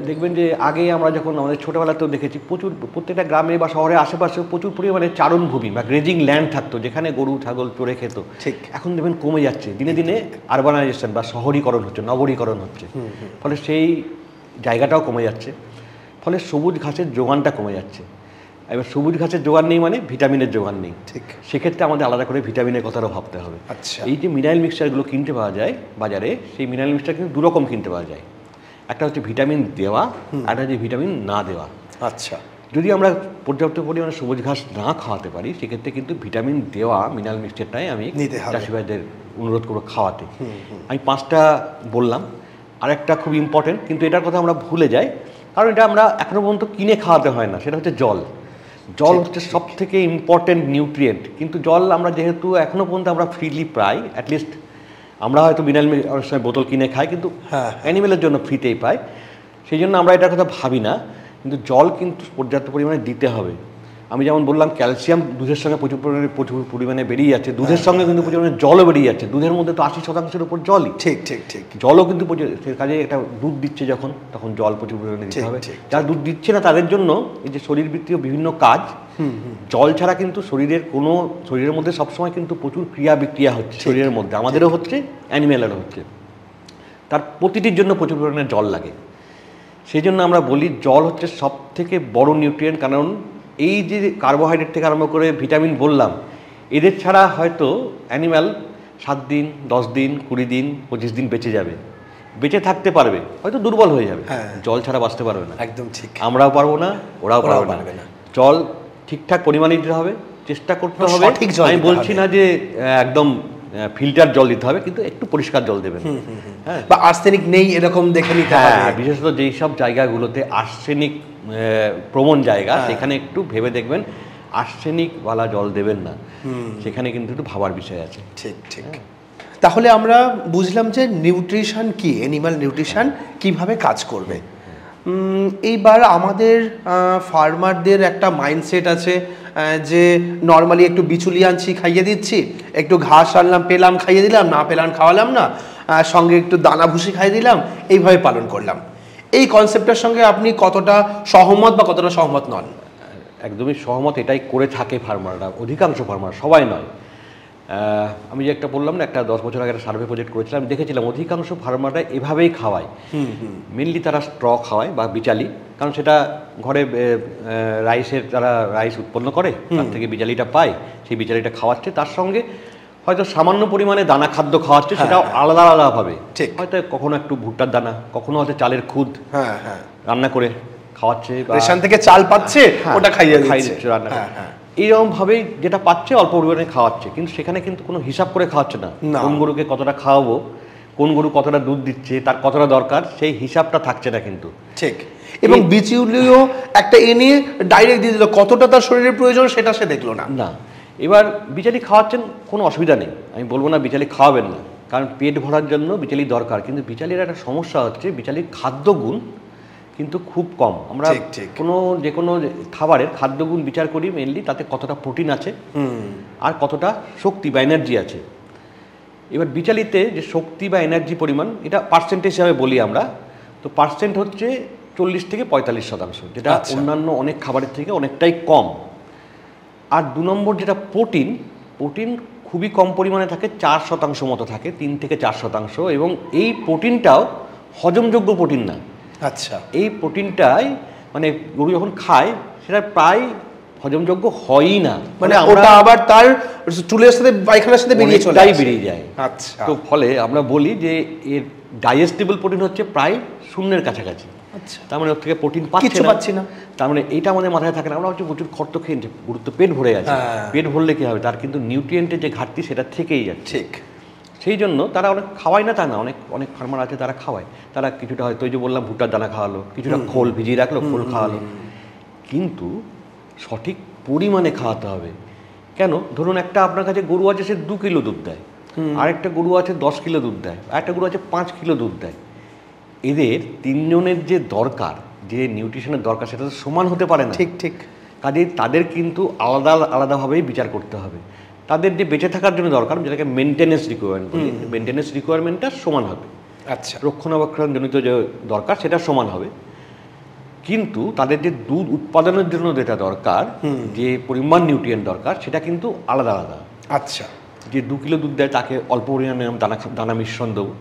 দেখবেন যে আগে আমরা যখন আমাদের ছোটোবেলাতেও দেখেছি প্রচুর প্রত্যেকটা গ্রামে বা শহরে আশেপাশে প্রচুর পরিমাণে চারণভূমি বা গ্রেজিং ল্যান্ড থাকতো, যেখানে গরু ছাগল চড়ে খেত। ঠিক। এখন দেখবেন কমে যাচ্ছে, দিনে দিনে আরবানাইজেশন বা শহরীকরণ হচ্ছে, নগরীকরণ হচ্ছে, ফলে সেই জায়গাটাও কমে যাচ্ছে, ফলে সবুজ ঘাসের যোগানটা কমে যাচ্ছে। এবার সবুজ ঘাসের যোগান নেই মানে ভিটামিনের যোগান নেই। ঠিক। সেক্ষেত্রে আমাদের আলাদা করে ভিটামিনের কথাটাও ভাবতে হবে। আচ্ছা। এই যে মিনারেল মিক্সচারগুলো কিনতে পাওয়া যায় বাজারে, সেই মিনারেল মিক্সচার কিন্তু দুরকম কিনতে পাওয়া যায়। একটা হচ্ছে ভিটামিন দেওয়া, একটা হচ্ছে ভিটামিন না দেওয়া। আচ্ছা। যদি আমরা পর্যাপ্ত পরিমাণে সবুজ ঘাস না খাওয়াতে পারি, সেক্ষেত্রে কিন্তু ভিটামিন দেওয়া মিনারেল মিক্সচারটাই আমি চাষি ভাইদের অনুরোধ করবো খাওয়াতে। আমি 5টা বললাম, আরেকটা খুব ইম্পর্টেন্ট, কিন্তু এটার কথা আমরা ভুলে যাই, কারণ এটা আমরা এখনো পর্যন্ত কিনে খাওয়াতে হয় না, সেটা হচ্ছে জল। জল হচ্ছে সব থেকে ইম্পর্টেন্ট নিউট্রিয়েন্ট, কিন্তু জল আমরা যেহেতু এখনো পর্যন্ত আমরা ফ্রিলি পাই, অ্যাটলিস্ট আমরা হয়তো মিনারেল অনেক সময় বোতল কিনে খাই, কিন্তু অ্যানিমেলের জন্য ফ্রিতেই পাই, সেই জন্য আমরা এটার কথা ভাবি না। কিন্তু জল কিন্তু পর্যাপ্ত পরিমাণে দিতে হবে। আমি যেমন বললাম ক্যালসিয়াম দুধের সঙ্গে প্রচুর পরিমাণে বেরিয়ে যাচ্ছে, দুধের সঙ্গে কিন্তু প্রচুর পরিমাণে জলও বেরিয়ে যাচ্ছে। দুধের মধ্যে তো 80% উপর জলই। ঠিক ঠিক ঠিক। জলও কিন্তু কাজে একটা দুধ দিচ্ছে যখন, তখন জল প্রচুর পরিমাণে দিতে হবে। যারা দুধ দিচ্ছে না তাদের জন্য এই যে শরীরবৃত্তীয় বিভিন্ন কাজ, জল ছাড়া কিন্তু শরীরের মধ্যে সবসময় কিন্তু প্রচুর ক্রিয়া বিক্রিয়া হচ্ছে শরীরের মধ্যে, আমাদেরও হচ্ছে, অ্যানিমেলেরও হচ্ছে। তার প্রতিটির জন্য প্রচুর পরিমাণে জল লাগে। সেই জন্য আমরা বলি জল হচ্ছে সব থেকে বড় নিউট্রিয়েন্ট, কারণ এই যে কার্বোহাইড্রেট থেকে আরম্ভ করে ভিটামিন বললাম, এদের ছাড়া হয়তো অ্যানিম্যাল 7 দিন 10 দিন 20 দিন 25 দিন বেঁচে যাবে, বেঁচে থাকতে পারবে, হয়তো দুর্বল হয়ে যাবে, জল ছাড়া বাঁচতে পারবে না। একদম ঠিক। আমরাও পারবো না, ওরাও পারবে না। জল ঠিকঠাক পরিমাণে দিতে হবে, চেষ্টা করতে হবে। আমি বলছি না যে একদম ফিল্টার জল দিতে হবে, কিন্তু একটু পরিষ্কার জল দেবেন, হ্যাঁ, বা আর্সেনিক নেই এরকম দেখে নিতে হবে। বিশেষত যেই সব জায়গাগুলোতে আর্সেনিক প্রবণ জায়গা, সেখানে একটু ভেবে দেখবেন আর্সেনিকওয়ালা জল দেবেন না, সেখানে কিন্তু একটু ভাবার বিষয় আছে। ঠিক ঠিক। তাহলে আমরা বুঝলাম যে নিউট্রিশন কি, অ্যানিমাল নিউট্রিশন কিভাবে কাজ করবে। এইবার আমাদের ফার্মারদের একটা মাইন্ডসেট আছে যে নর্মালি একটু বিচুলি আনছি খাইয়ে দিচ্ছি, একটু ঘাস আনলাম পেলাম খাইয়ে দিলাম, না পেলাম খাওয়ালাম না, সঙ্গে একটু দানা ভুসি খাইয়ে দিলাম, এইভাবে পালন করলাম। এই কনসেপ্টের সঙ্গে আপনি কতটা সহমত বা কতটা সহমত নন? একদমই সহমত, এটাই করে থাকে ফার্মাররা, অধিকাংশ ফার্মার, সবাই নয়। আমি যে একটা বললাম না, একটা 10 বছর আগে একটা সার্ভে প্রজেক্ট করেছিলাম, আমি দেখেছিলাম অধিকাংশ ফার্মাররা এভাবেই খাওয়ায়। মেনলি তারা স্ট্র খাওয়ায় বা বিচালি, কারণ সেটা ঘরে তারা রাইস উৎপন্ন করে, তার থেকে বিচালিটা পায়, সেই বিচালিটা খাওয়াচ্ছে, তার সঙ্গে হয়তো সামান্য পরিমাণে দানা খাদ্য খাওয়াচ্ছে, সেটাও আলাদা আলাদাভাবে। হয়তো কখনো একটু ভুট্টার দানা, কখনো হয়তো চালের খুদ রান্না করে খাওয়াচ্ছে, রেশন থেকে চাল পাচ্ছে, ওটা খাইয়ে দিচ্ছে রান্না। এইরকমভাবেই যেটা পাচ্ছে অল্প পরিমাণে খাওয়াচ্ছে, কিন্তু সেখানে কিন্তু কোনো হিসাব করে খাওয়াচ্ছে না। কোন গরুকে কতটা খাওয়াবো, কোন গরু কতটা দুধ দিচ্ছে, তার কতটা দরকার, সেই হিসাবটা থাকছে না কিন্তু। ঠিক। এবং বিচুলিও একটা এনে ডাইরেক্ট দিয়ে দিল, কতটা তার শরীরের প্রয়োজন সেটা সে দেখলো না। এবার বিচালি খাওয়াচ্ছেন, কোনো অসুবিধা নেই, আমি বলবো না বিচালি খাওয়াবেন না, কারণ পেট ভরার জন্য বিচালি দরকার। কিন্তু বিচালির একটা সমস্যা হচ্ছে, বিচালির খাদ্যগুণ কিন্তু খুব কম। আমরা যে কোনো খাবারের খাদ্যগুণ বিচার করি মেনলি তাতে কতটা প্রোটিন আছে আর কতটা শক্তি বা এনার্জি আছে। এবার বিচালিতে যে শক্তি বা এনার্জি পরিমাণ, এটা পার্সেন্টেজ হিসাবে বলি আমরা, তো পার্সেন্ট হচ্ছে 40 থেকে 45%, যেটা অন্যান্য অনেক খাবারের থেকে অনেকটাই কম। আর 2 নম্বর যেটা প্রোটিন খুবই কম পরিমাণে থাকে, 4% মতো থাকে, 3 থেকে 4%, এবং এই প্রোটিনটাও হজমযোগ্য প্রোটিন না। আচ্ছা। এই প্রোটিনটাই মানে গরু যখন খায় সেটা প্রায় হজমযোগ্য হয়ই না, মানে ওটা আবার তার চুলের সাথে পায়খানার সাথে বেরিয়ে যায়। আচ্ছা। তো ফলে আমরা বলি যে এর ডাইজেস্টেবল প্রোটিন হচ্ছে প্রায় শূন্যের কাছাকাছি। আচ্ছা। তার মানে ওর থেকে প্রোটিন পাচ্ছি না, তার মানে এইটা আমাদের মাথায় থাকে না। আমরা হচ্ছে প্রচুর খর্ত খেয়ে গুরুত্ব পেট ভরে গেছে, পেট ভরলে কি হবে, তার কিন্তু নিউট্রিয়েন্টের যে ঘাটতি সেটা থেকেই যাচ্ছে। ঠিক। সেই জন্য তারা অনেক খাওয়ায় না তা না, অনেক ফার্মার আছে তারা খাওয়ায়, তারা কিছুটা হয়তো ওই যে বললাম ভুট্টার দানা খাওয়ালো, কিছুটা খোল ভিজিয়ে রাখলো, খোল খাওয়ালো, কিন্তু সঠিক পরিমাণে খাওয়াতে হবে। কেন, ধরুন একটা আপনার কাছে গরু আছে, সে 2 কিলো দুধ দেয়, আরেকটা গরু আছে 10 কিলো দুধ দেয়, আরেকটা গরু আছে 5 কিলো দুধ দেয়। এদের 3 জনের যে দরকার, যে নিউট্রিশনের দরকার, সেটা তো সমান হতে পারে না। ঠিক। কাজেই তাদের কিন্তু আলাদাভাবেই বিচার করতে হবে। তাদের যে বেঁচে থাকার জন্য দরকার, যেটাকে মেনটেনেন্স রিকোয়ারমেন্ট বলি, মেনটেনেন্স রিকোয়ারমেন্টটা সমান হবে। আচ্ছা, রক্ষণাবেক্ষণজনিত যে দরকার সেটা সমান হবে, কিন্তু তাদের যে দুধ উৎপাদনের জন্য যেটা দরকার, যে পরিমাণ নিউট্রিয়েন্ট দরকার, সেটা কিন্তু আলাদা আলাদা। আচ্ছা, যে 2 কিলো দুধ দেয় তাকে অল্প পরিমাণে দানা মিশ্রণ দেবো,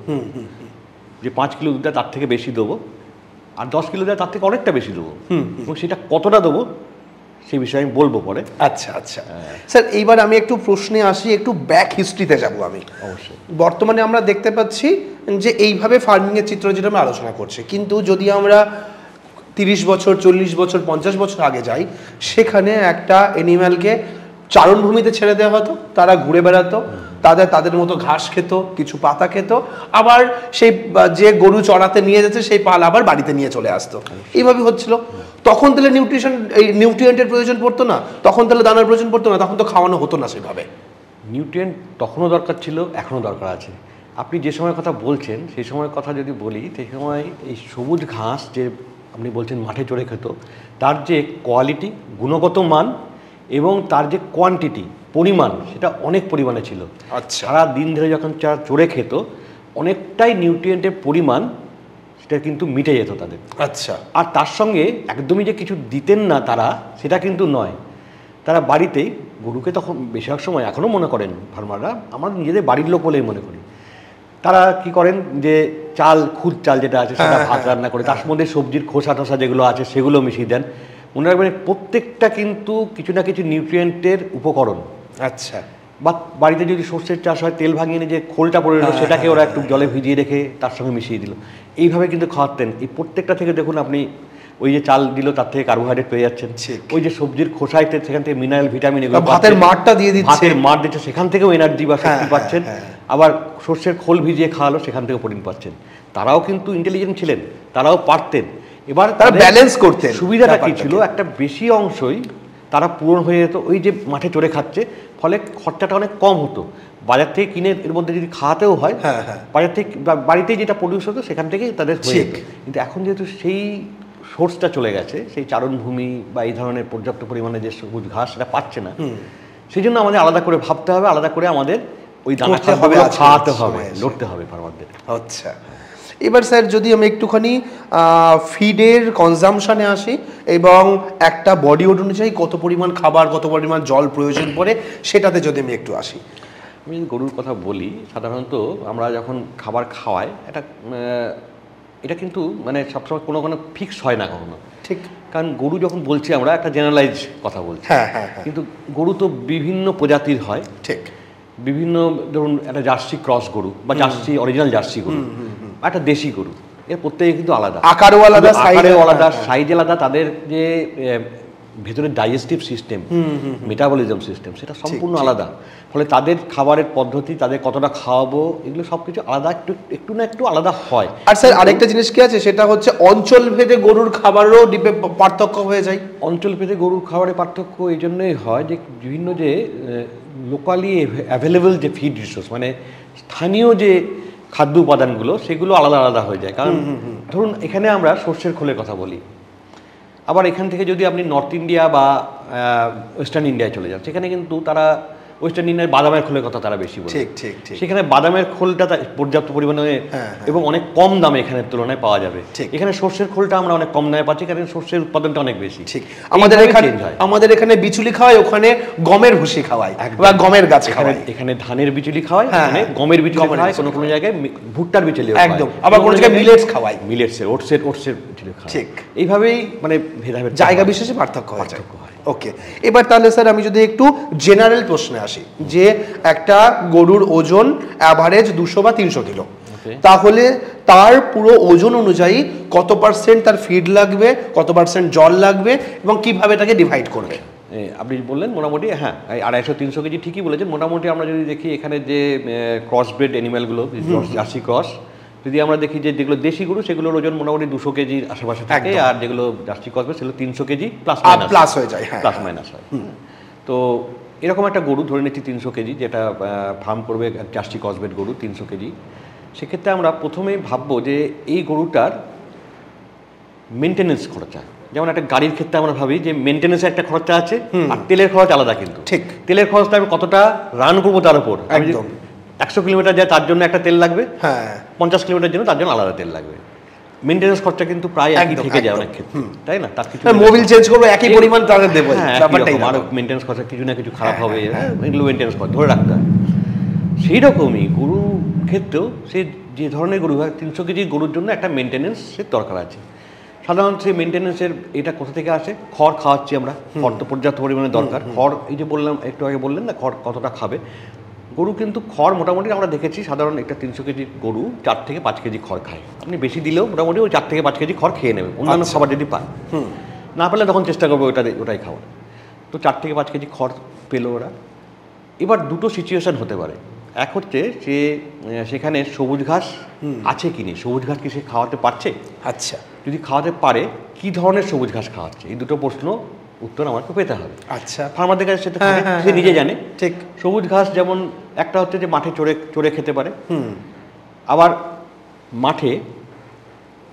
যে 5 কিলো দুধ দেয় তার থেকে বেশি দেবো, আর 10 কিলো দেয় তার থেকে অনেকটা বেশি দেবো, এবং সেটা কতটা দেবো সেই বিষয়ে আমি বলবো পরে। আচ্ছা আচ্ছা স্যার, এইবার আমি একটু প্রশ্নে আসি, একটু ব্যাক হিস্ট্রিতে যাব আমি। অবশ্যই বর্তমানে আমরা দেখতে পাচ্ছি যে এইভাবে ফার্মিংয়ের চিত্র যেটা আমরা আলোচনা করছি, কিন্তু যদি আমরা 30 বছর 40 বছর 50 বছর আগে যাই, সেখানে একটা অ্যানিম্যালকে চারণভূমিতে ছেড়ে দেওয়া হতো, তারা ঘুরে বেড়াতো, তাদের মতো ঘাস খেত, কিছু পাতা খেত, আবার সেই যে গরু চড়াতে নিয়ে যাচ্ছে সেই পাল আবার বাড়িতে নিয়ে চলে আসতো, এইভাবে হচ্ছিল। তখন তাহলে নিউট্রিয়েন্টের প্রয়োজন পড়তো না, তখন তাহলে দানার প্রয়োজন পড়তো না, তখন তো খাওয়ানো হতো না সেভাবে। নিউট্রিয়েন্ট তখনও দরকার ছিল, এখনও দরকার আছে। আপনি যে সময়ের কথা বলছেন সেই সময়ের কথা যদি বলি, সেই সময় এই সবুজ ঘাস যে আপনি বলছেন মাঠে চড়ে খেত, তার যে কোয়ালিটি, গুণগত মান এবং তার যে কোয়ান্টিটি, পরিমাণ, সেটা অনেক পরিমাণে ছিল। আচ্ছা, সারা দিন ধরে যখন চড়ে খেত, অনেকটাই নিউট্রিয়েন্টের পরিমাণ সেটা কিন্তু মিটে যেত তাদের। আচ্ছা, আর তার সঙ্গে একদমই যে কিছু দিতেন না তারা, সেটা কিন্তু নয়। তারা বাড়িতেই গরুকে, তখন বেশিরভাগ সময় এখনও মনে করেন ফার্মাররা, আমরা নিজেদের বাড়ির লোক বলেই মনে করি, তারা কি করেন যে খুদ চাল যেটা আছে সেটা ভাত রান্না করে, তার মধ্যে সবজির খোসা টোসা যেগুলো আছে সেগুলো মিশিয়ে দেন। মনে রাখবেন প্রত্যেকটা কিন্তু কিছু না কিছু নিউট্রিয়েন্টের উপকরণ। আচ্ছা, বা বাড়িতে যদি সর্ষের চাষ হয়, তেল ভাঙিয়ে নিয়ে যে খোলটা পড়ে রইল সেটাকে ওরা একটু জলে ভিজিয়ে রেখে তার সঙ্গে মিশিয়ে দিল, এইভাবে কিন্তু খাওয়াতেন। এই প্রত্যেকটা থেকে দেখুন আপনি, ওই যে চাল দিল তার থেকে কার্বোহাইড্রেট পেয়ে যাচ্ছেন, ওই যে সবজির খোসাইতে সেখান থেকে মিনারেল, ভিটামিন, এগুলো ভাতের মাঠটা দিয়ে দিচ্ছে, ভাতের মাঠ দিচ্ছে, সেখান থেকেও এনার্জি বা শক্তি পাচ্ছেন। আবার সর্ষের খোল ভিজিয়ে খাওয়ালো, সেখান থেকেও প্রোটিন পাচ্ছেন। তারাও কিন্তু ইন্টেলিজেন্ট ছিলেন, তারাও পারতেন। এবার তারা ব্যালেন্স করতেন। সুবিধাটা কি ছিল, একটা বেশি অংশই তারা পূরণ হয়ে যেত ওই যে মাঠে চড়ে খাচ্ছে, ফলে খরচাটা অনেক কম হতো। বাজার থেকে কিনে এর মধ্যে যদি খাওয়াতেও হয়, বাজার থেকে বাড়িতেই যেটা প্রডিউস হতো সেখান থেকেই তাদের হয়ে যেত। কিন্তু এখন যেহেতু সেই সোর্সটা চলে গেছে, সেই চারণভূমি বা এই ধরনের পর্যাপ্ত পরিমাণে যে সবুজ ঘাস সেটা পাচ্ছে না, সেই জন্য আমাদের আলাদা করে ভাবতে হবে, আলাদা করে আমাদের ওই দানা খাওয়াতে হবে, লড়তে হবে ফার্মারদের। আচ্ছা, এবার স্যার যদি আমি একটুখানি ফিডের কনজামশনে আসি এবং একটা বডি ওয়েট অনুযায়ী কত পরিমাণ খাবার, কত পরিমাণ জল প্রয়োজন পড়ে, সেটাতে যদি আমি একটু আসি। আমি গরুর কথা বলি, সাধারণত আমরা যখন খাবার খাওয়াই, এটা কিন্তু মানে সবসময় কোনো ফিক্স হয় না কখনো, ঠিক? কারণ গরু যখন বলছি আমরা একটা জেনারেলাইজ কথা বলছি, কিন্তু গরু তো বিভিন্ন প্রজাতির হয়, ঠিক? বিভিন্ন, ধরুন একটা জার্সি ক্রস গরু বা জার্সি অরিজিনাল জার্সি গরু, একটা দেশি গরু, এর প্রত্যেকে কিন্তু আলাদা, আকারেও আলাদা, সাইজ আলাদা, তাদের যে ভেতরের ডাইজেস্টিভ সিস্টেম, মেটাবলিজম সিস্টেম, সেটা সম্পূর্ণ আলাদা। ফলে তাদের খাবারের পদ্ধতি, তাদের কতটা খাওয়াবো, এগুলো সবকিছু আলাদা, একটু না একটু আলাদা হয়। আর স্যার আরেকটা জিনিস কি আছে, সেটা হচ্ছে অঞ্চল ভেদে গরুর খাবারও পার্থক্য হয়ে যায়। অঞ্চল ভেদে গরুর খাবারের পার্থক্য এই জন্যই হয় যে বিভিন্ন যে লোকালি অ্যাভেলেবল যে ফিড রিসোর্স, মানে স্থানীয় যে খাদ্য উপাদানগুলো, সেগুলো আলাদা আলাদা হয়ে যায়। কারণ ধরুন এখানে আমরা সর্ষের খোলের কথা বলি, আবার এখান থেকে যদি আপনি নর্থ ইন্ডিয়া বা ওয়েস্টার্ন ইন্ডিয়ায় চলে যান, সেখানে কিন্তু তারা ওয়েস্টার্ন ইন্ডিয়ার বাদামের খোলের কথা তারা বেশি বলে। সেখানে বাদামের খোলটা পর্যাপ্ত পরিমাণে এবং অনেক কম দামে এখানের তুলনায় পাওয়া যাবে। এখানে সর্ষের খোলটা আমরা অনেক কম দামে পাচ্ছি, কারণ সর্ষের উৎপাদনটা অনেক বেশি। আমাদের এখানে বিচুলি খাওয়াই, ওখানে গমের ভুসি খাওয়াই বা গমের গাছ খাওয়াই। এখানে ধানের বিচুলি খাওয়াই, এখানে গমের বিচুলি খাওয়াই, কোনো কোনো জায়গায় ভুট্টার বিচুলি, একদম, আবার কোনো জায়গায় মিলেটস খাওয়াই, ওটসের বিচুলি খাওয়াই। ঠিক এইভাবেই মানে ভেদাভেদ, জায়গা বিশেষে পার্থক্য হয়। ওকে, এবার তাহলে স্যার আমি যদি একটু জেনারেল প্রশ্নে আসি, যে একটা গরুর ওজন অ্যাভারেজ 200 বা 300 কিলো, তাহলে তার পুরো ওজন অনুযায়ী কত পার্সেন্ট তার ফিড লাগবে, কত পার্সেন্ট জল লাগবে এবং কিভাবে এটাকে ডিভাইড করবে? আপনি বললেন মোটামুটি, হ্যাঁ 250-300 কেজি ঠিকই বলেছেন। মোটামুটি আমরা যদি দেখি এখানে যে ক্রস ব্রেড অ্যানিম্যালগুলো, জার্সি ক্রস, যদি আমরা দেখি যে যেগুলো দেশি গরু সেগুলোর ওজন মোটামুটি 200 কেজির আশেপাশে থাকে, আর যেগুলো জার্সি ক্রস সেগুলো 300 কেজি প্লাস হয়ে যায়, প্লাস মাইনাস হয়। তো এরকম একটা গরু ধরে নিচ্ছি 300 কেজি, যেটা ফার্ম করবে জার্সি ক্রসব্রেড গরু 300 কেজি, সেক্ষেত্রে আমরা প্রথমেই ভাববো যে এই গরুটার মেনটেনেন্স খরচা, যেমন একটা গাড়ির ক্ষেত্রে আমরা ভাবি যে মেনটেনেন্সের একটা খরচা আছে, আর তেলের খরচ আলাদা। কিন্তু ঠিক তেলের খরচটা আমি কতটা রান করবো তার উপর, 100 কিলোমিটার যায় তার জন্য একটা তেল লাগবে, হ্যাঁ 50 কিলোমিটার জন্য তার জন্য আলাদা তেল লাগবে। মেনটেন্যান্স খরচা কিন্তু প্রায় একই থেকে যায় অনেক ক্ষেত্রে, তাই না? তার কিছু মোবিল চেঞ্জ করবো একই পরিমাণ তাদের দেবো, ব্যাপারটাই আর মেনটেন্যান্স খরচা কিছু না কিছু খারাপ হবে, এগুলো মেনটেন্যান্স খরচা ধরে রাখতে হয়। সেই রকমই গরু ক্ষেত্রেও সে যে ধরনের গরু হয়, 300 কেজি গরুর জন্য একটা মেনটেন্যান্সের দরকার আছে। সাধারণত সেই মেনটেন্যান্সের এটা কোথা থেকে আসে? খড় খাওয়াচ্ছি আমরা, খড় তো পর্যাপ্ত পরিমাণে দরকার। খড় এই যে বললাম, একটু আগে বললেন না খড় কতটা খাবে গরু, কিন্তু খড় মোটামুটি আমরা দেখেছি সাধারণ একটা 300 কেজি গরু 4 থেকে 5 কেজি খড় খায়। আপনি বেশি দিলেও মোটামুটি ওই 4 থেকে 5 কেজি খড় খেয়ে নেবে, অন্যান্য খাবার যদি পায়। না পেলে তখন চেষ্টা করবো ওটাই খাওয়ার। তো 4 থেকে 5 কেজি খড় পেলো ওরা। এবার দুটো সিচুয়েশন হতে পারে। এক হচ্ছে যে সেখানে সবুজ ঘাস আছে কি নেই, সবুজ ঘাস কি সে খাওয়াতে পারছে? আচ্ছা, যদি খাওয়াতে পারে, কি ধরনের সবুজ ঘাস খাওয়াচ্ছে? এই দুটো প্রশ্ন উত্তর আমাকে পেতে হবে। আচ্ছা, ফার্মারদের কাছে সেটা সে নিজে জানে। ঠিক, সবুজ ঘাস যেমন একটা হচ্ছে যে মাঠে চড়ে খেতে পারে, আবার মাঠে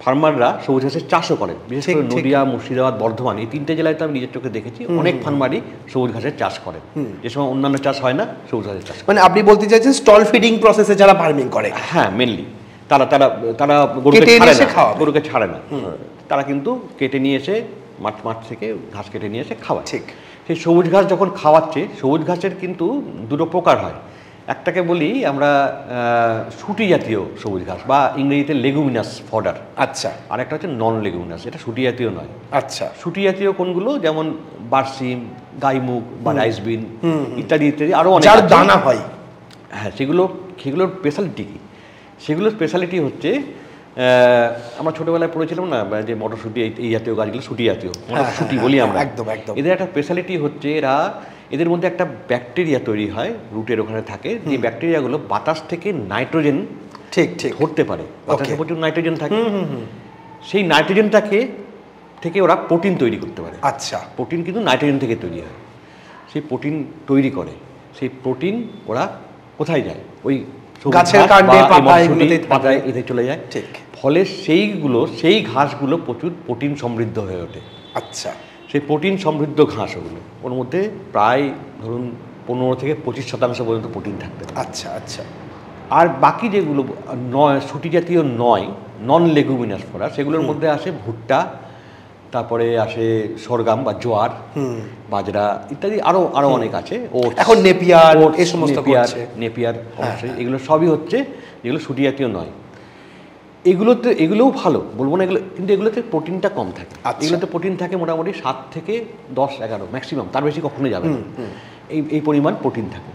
ফার্মাররা সবুজ ঘাসের চাষও করেন, বিশেষ করে নদিয়া, মুর্শিদাবাদ, বর্ধমান, এই 3টে জেলায় তো আমি নিজের চোখে দেখেছি অনেক ফার্মারই সবুজ ঘাসের চাষ করেন, যে সময় অন্যান্য চাষ হয় না সবুজ ঘাসের চাষ। মানে আপনি বলতে চাইছেন স্টল ফিডিং প্রসেসে যারা ফার্মিং করে, হ্যাঁ মেনলি তারা গরুকে ছাড়ে না, তারা কিন্তু কেটে নিয়ে এসে মাঠ থেকে ঘাস কেটে নিয়ে এসে খাওয়ায়। ঠিক, সেই সবুজ ঘাস যখন খাওয়াচ্ছে, সবুজ ঘাসের কিন্তু দুটো প্রকার হয়। একটাকে বলি আমরা শুটি জাতীয় সবুজ ঘাস বা ইংরেজিতে লেগুমিনাস ফডার। আচ্ছা, আর একটা হচ্ছে নন লেগুমিনাস, এটা শুটি জাতীয় নয়। আচ্ছা, শুটি জাতীয় কোনগুলো? যেমন বার্সিম, গাইমুগ বা রাইস বিন ইত্যাদি ইত্যাদি, আরও অনেক দানা হয়। হ্যাঁ, সেগুলোর স্পেশালিটি কি? সেগুলোর স্পেশালিটি হচ্ছে আমরা ছোটবেলায় পড়েছিলাম না যে মটরশুঁটি, এই জাতীয় গাছগুলো শুটি জাতীয়, মটরশুঁটি বলি আমরা। একদম একদম। এদের একটা স্পেশালিটি হচ্ছে এদের মধ্যে একটা ব্যাকটেরিয়া তৈরি হয়, রুটের ওখানে থাকে, যে ব্যাকটেরিয়াগুলো বাতাস থেকে নাইট্রোজেন ঠিক ঠিক ধরতে পারে। বাতাসে প্রচুর নাইট্রোজেন থাকে, সেই নাইট্রোজেনটাকে থেকে ওরা প্রোটিন তৈরি করতে পারে। আচ্ছা, প্রোটিন কিন্তু নাইট্রোজেন থেকে তৈরি হয়, সেই প্রোটিন তৈরি করে। সেই প্রোটিন ওরা কোথায় যায়? ওই গাছের কাণ্ডে, পাতায় এতে চলে যায়। ঠিক, ফলে সেই ঘাসগুলো প্রচুর প্রোটিন সমৃদ্ধ হয়ে ওঠে। আচ্ছা, সেই প্রোটিন সমৃদ্ধ ঘাস ওর মধ্যে প্রায় ধরুন 15 থেকে 25% পর্যন্ত প্রোটিন থাকতে পারে। আচ্ছা আচ্ছা। আর বাকি যেগুলো শুটি জাতীয় নয়, নন লেগুমিনাস ফডার, সেগুলোর মধ্যে আসে ভুট্টা, তারপরে আসে সরগম বা জোয়ার, বাজরা ইত্যাদি, আরো অনেক আছে। এখন নেপিয়ার অবশ্যই, এগুলো সবই হচ্ছে যেগুলো শুটি জাতীয় নয়। এগুলোও ভালো, বলবো না এগুলো, কিন্তু এগুলোতে প্রোটিনটা কম থাকে। এগুলোতে প্রোটিন থাকে মোটামুটি 7 থেকে 10-11 ম্যাক্সিমাম, তার বেশি কখনোই যাবে না, এই পরিমাণ প্রোটিন থাকে।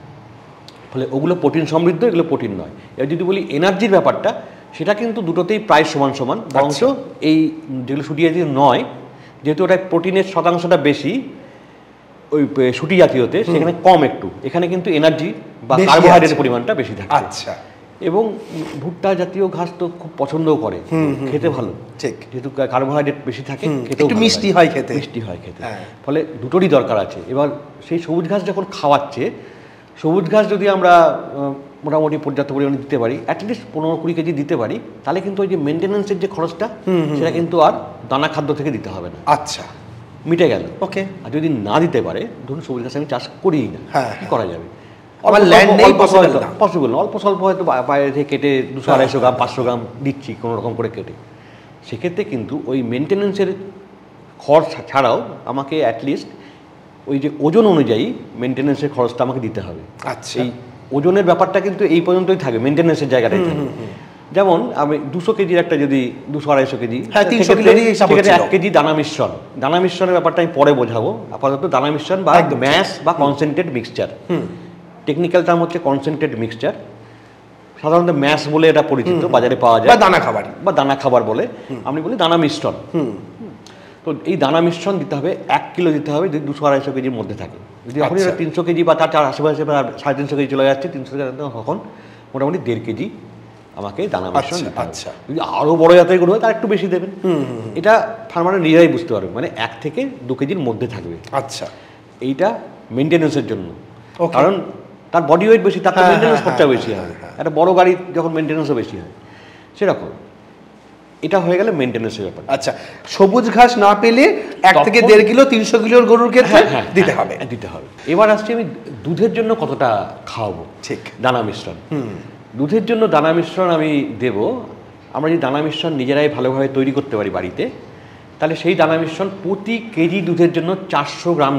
ফলে ওগুলো প্রোটিন সমৃদ্ধ, এগুলো প্রোটিন নয়। এবার যদি বলি এনার্জির ব্যাপারটা, সেটা কিন্তু দুটোতেই প্রায় সমান সমান। বরঞ্চ এই যেগুলো শুটি জাতীয় নয়, যেহেতু ওটা প্রোটিনের শতাংশটা বেশি ওই শুটি জাতীয়তে, সেখানে কম একটু, এখানে কিন্তু এনার্জি বা কার্বোহাইড্রেটের পরিমাণটা বেশি থাকে। আচ্ছা, এবং ভুট্টা জাতীয় ঘাস তো খুব পছন্দও করে, খেতে ভালো। ঠিক, যেহেতু কার্বোহাইড্রেট বেশি থাকে, খেতে মিষ্টি হয় খেতে। ফলে দুটোরই দরকার আছে। এবার সেই সবুজ ঘাস যখন খাওয়াচ্ছে, সবুজ ঘাস যদি আমরা মোটামুটি পর্যাপ্ত পরিমাণে দিতে পারি, অ্যাটলিস্ট 15-20 কেজি দিতে পারি, তাহলে কিন্তু ওই যে মেনটেন্যান্সের যে খরচটা, সেটা কিন্তু আর দানা খাদ্য থেকে দিতে হবে না। আচ্ছা, মিটে গেল। ওকে। আর যদি না দিতে পারে, ধরুন সবুজ ঘাস আমি চাষ করিই না, কি করা যাবে? পসিবল না, অল্প স্বল্প হয়তো বাইরে থেকে কেটে 200-250 গ্রাম 500 গ্রাম দিচ্ছি কোনো রকম করে কেটে। সেক্ষেত্রে কিন্তু ওই মেনটেন্যান্সের খরচ ছাড়াও আমাকে অ্যাটলিস্ট ওই যে ওজন অনুযায়ী মেনটেন্যান্সের খরচটা আমাকে দিতে হবে। আচ্ছা, এই ওজনের ব্যাপারটা কিন্তু এই পর্যন্তই থাকে, মেনটেন্যান্সের জায়গাটাই থাকে। যেমন আমি 200 কেজির একটা যদি 200-250 কেজি, 1 কেজি দানা মিশ্রণের ব্যাপারটা আমি পরে বোঝাবো। আপাতত দানা মিশ্রণ বা ম্যাশ বা কনসেন্ট্রেট মিক্সচার, টেকনিক্যাল টার্ম হচ্ছে কনসেন্ট্রেট মিক্সচার, সাধারণত ম্যাশ বলে এটা পরিচিত, বাজারে পাওয়া যায়, বা দানা খাবার বলে আমি বলি দানা মিশ্রণ। তো এই দানা মিশ্রণ দিতে হবে 1 কিলো দিতে হবে, যদি 200-250 কেজির মধ্যে থাকে। যদি এখন 300 কেজি বা তার আশেপাশে 350 কেজি চলে যাচ্ছে, 300 কেজি তখন মোটামুটি 1.5 কেজি আমাকে দানা মিশ্রণ দিতে হবে। যদি আরও বড় জাতের গরু হয় তার একটু বেশি দেবেন। এটা ফার্মাররা নিজেরাই বুঝতে পারবে, মানে 1 থেকে 2 কেজির মধ্যে থাকবে। আচ্ছা, এইটা মেনটেন্যান্সের জন্য, কারণ তার বডি ওয়েট বেশি, তার মেনটেন্যান্স খরচা বেশি হবে। একটা বড় গাড়ি যখন মেনটেন্যান্সও বেশি হয়, সেরকম এটা হয়ে গেলে মেনটেন্যান্সের ব্যাপার। আচ্ছা, সবুজ ঘাস না পেলে 1 থেকে 1.5 কিলো 300 কিলোর গরুর ক্ষেত্রে দিতে হবে। দিতে হবে। এবার আসছি আমি দুধের জন্য কতটা খাওয়াবো। ঠিক, দানা মিশ্রণ। দুধের জন্য দানা মিশ্রণ আমি দেব, আমরা যদি দানা মিশ্রণ নিজেরাই ভালোভাবে তৈরি করতে পারি বাড়িতে, তাহলে সেই দানা মিশ্রণ প্রতি কেজি দুধের জন্য 400 গ্রাম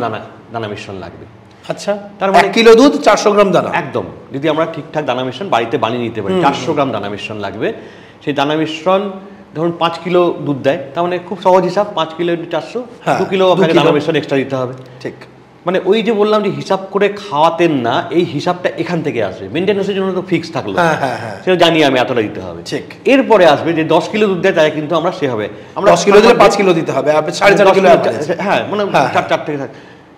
দানা মিশ্রণ লাগবে। আচ্ছা, তার মানে 1 কিলো দুধ 400 গ্রাম দানা। একদম, যদি আমরা ঠিকঠাক দানা মিশ্রণ বাড়িতে বানিয়ে নিতে পারি, 400 গ্রাম দানা মিশ্রণ লাগবে। সেই দানা মিশ্রণ ধরুন 5 কিলো দুধ দেয়, তার মানে খুব সহজ হিসাব, 5 কিলো × 400, 2 কিলো আপনাকে দানা মিশ্রণ এক্সট্রা দিতে হবে। ঠিক, মানে ওই যে বললাম যে হিসাব করে খাওয়াতেন না, এই হিসাবটা এখান থেকে আসবে। মেনটেন্যান্সের জন্য তো ফিক্স থাকলো, সেটা জানি আমি এতটা দিতে হবে। ঠিক, এরপরে আসবে যে 10 কিলো দুধ দেয়, তাই কিন্তু আমরা সেভাবে আমরা 10 কিলো দিলে 5 কিলো দিতে হবে, 4.5 কিলো। হ্যাঁ, মানে 4 থেকে থাকে।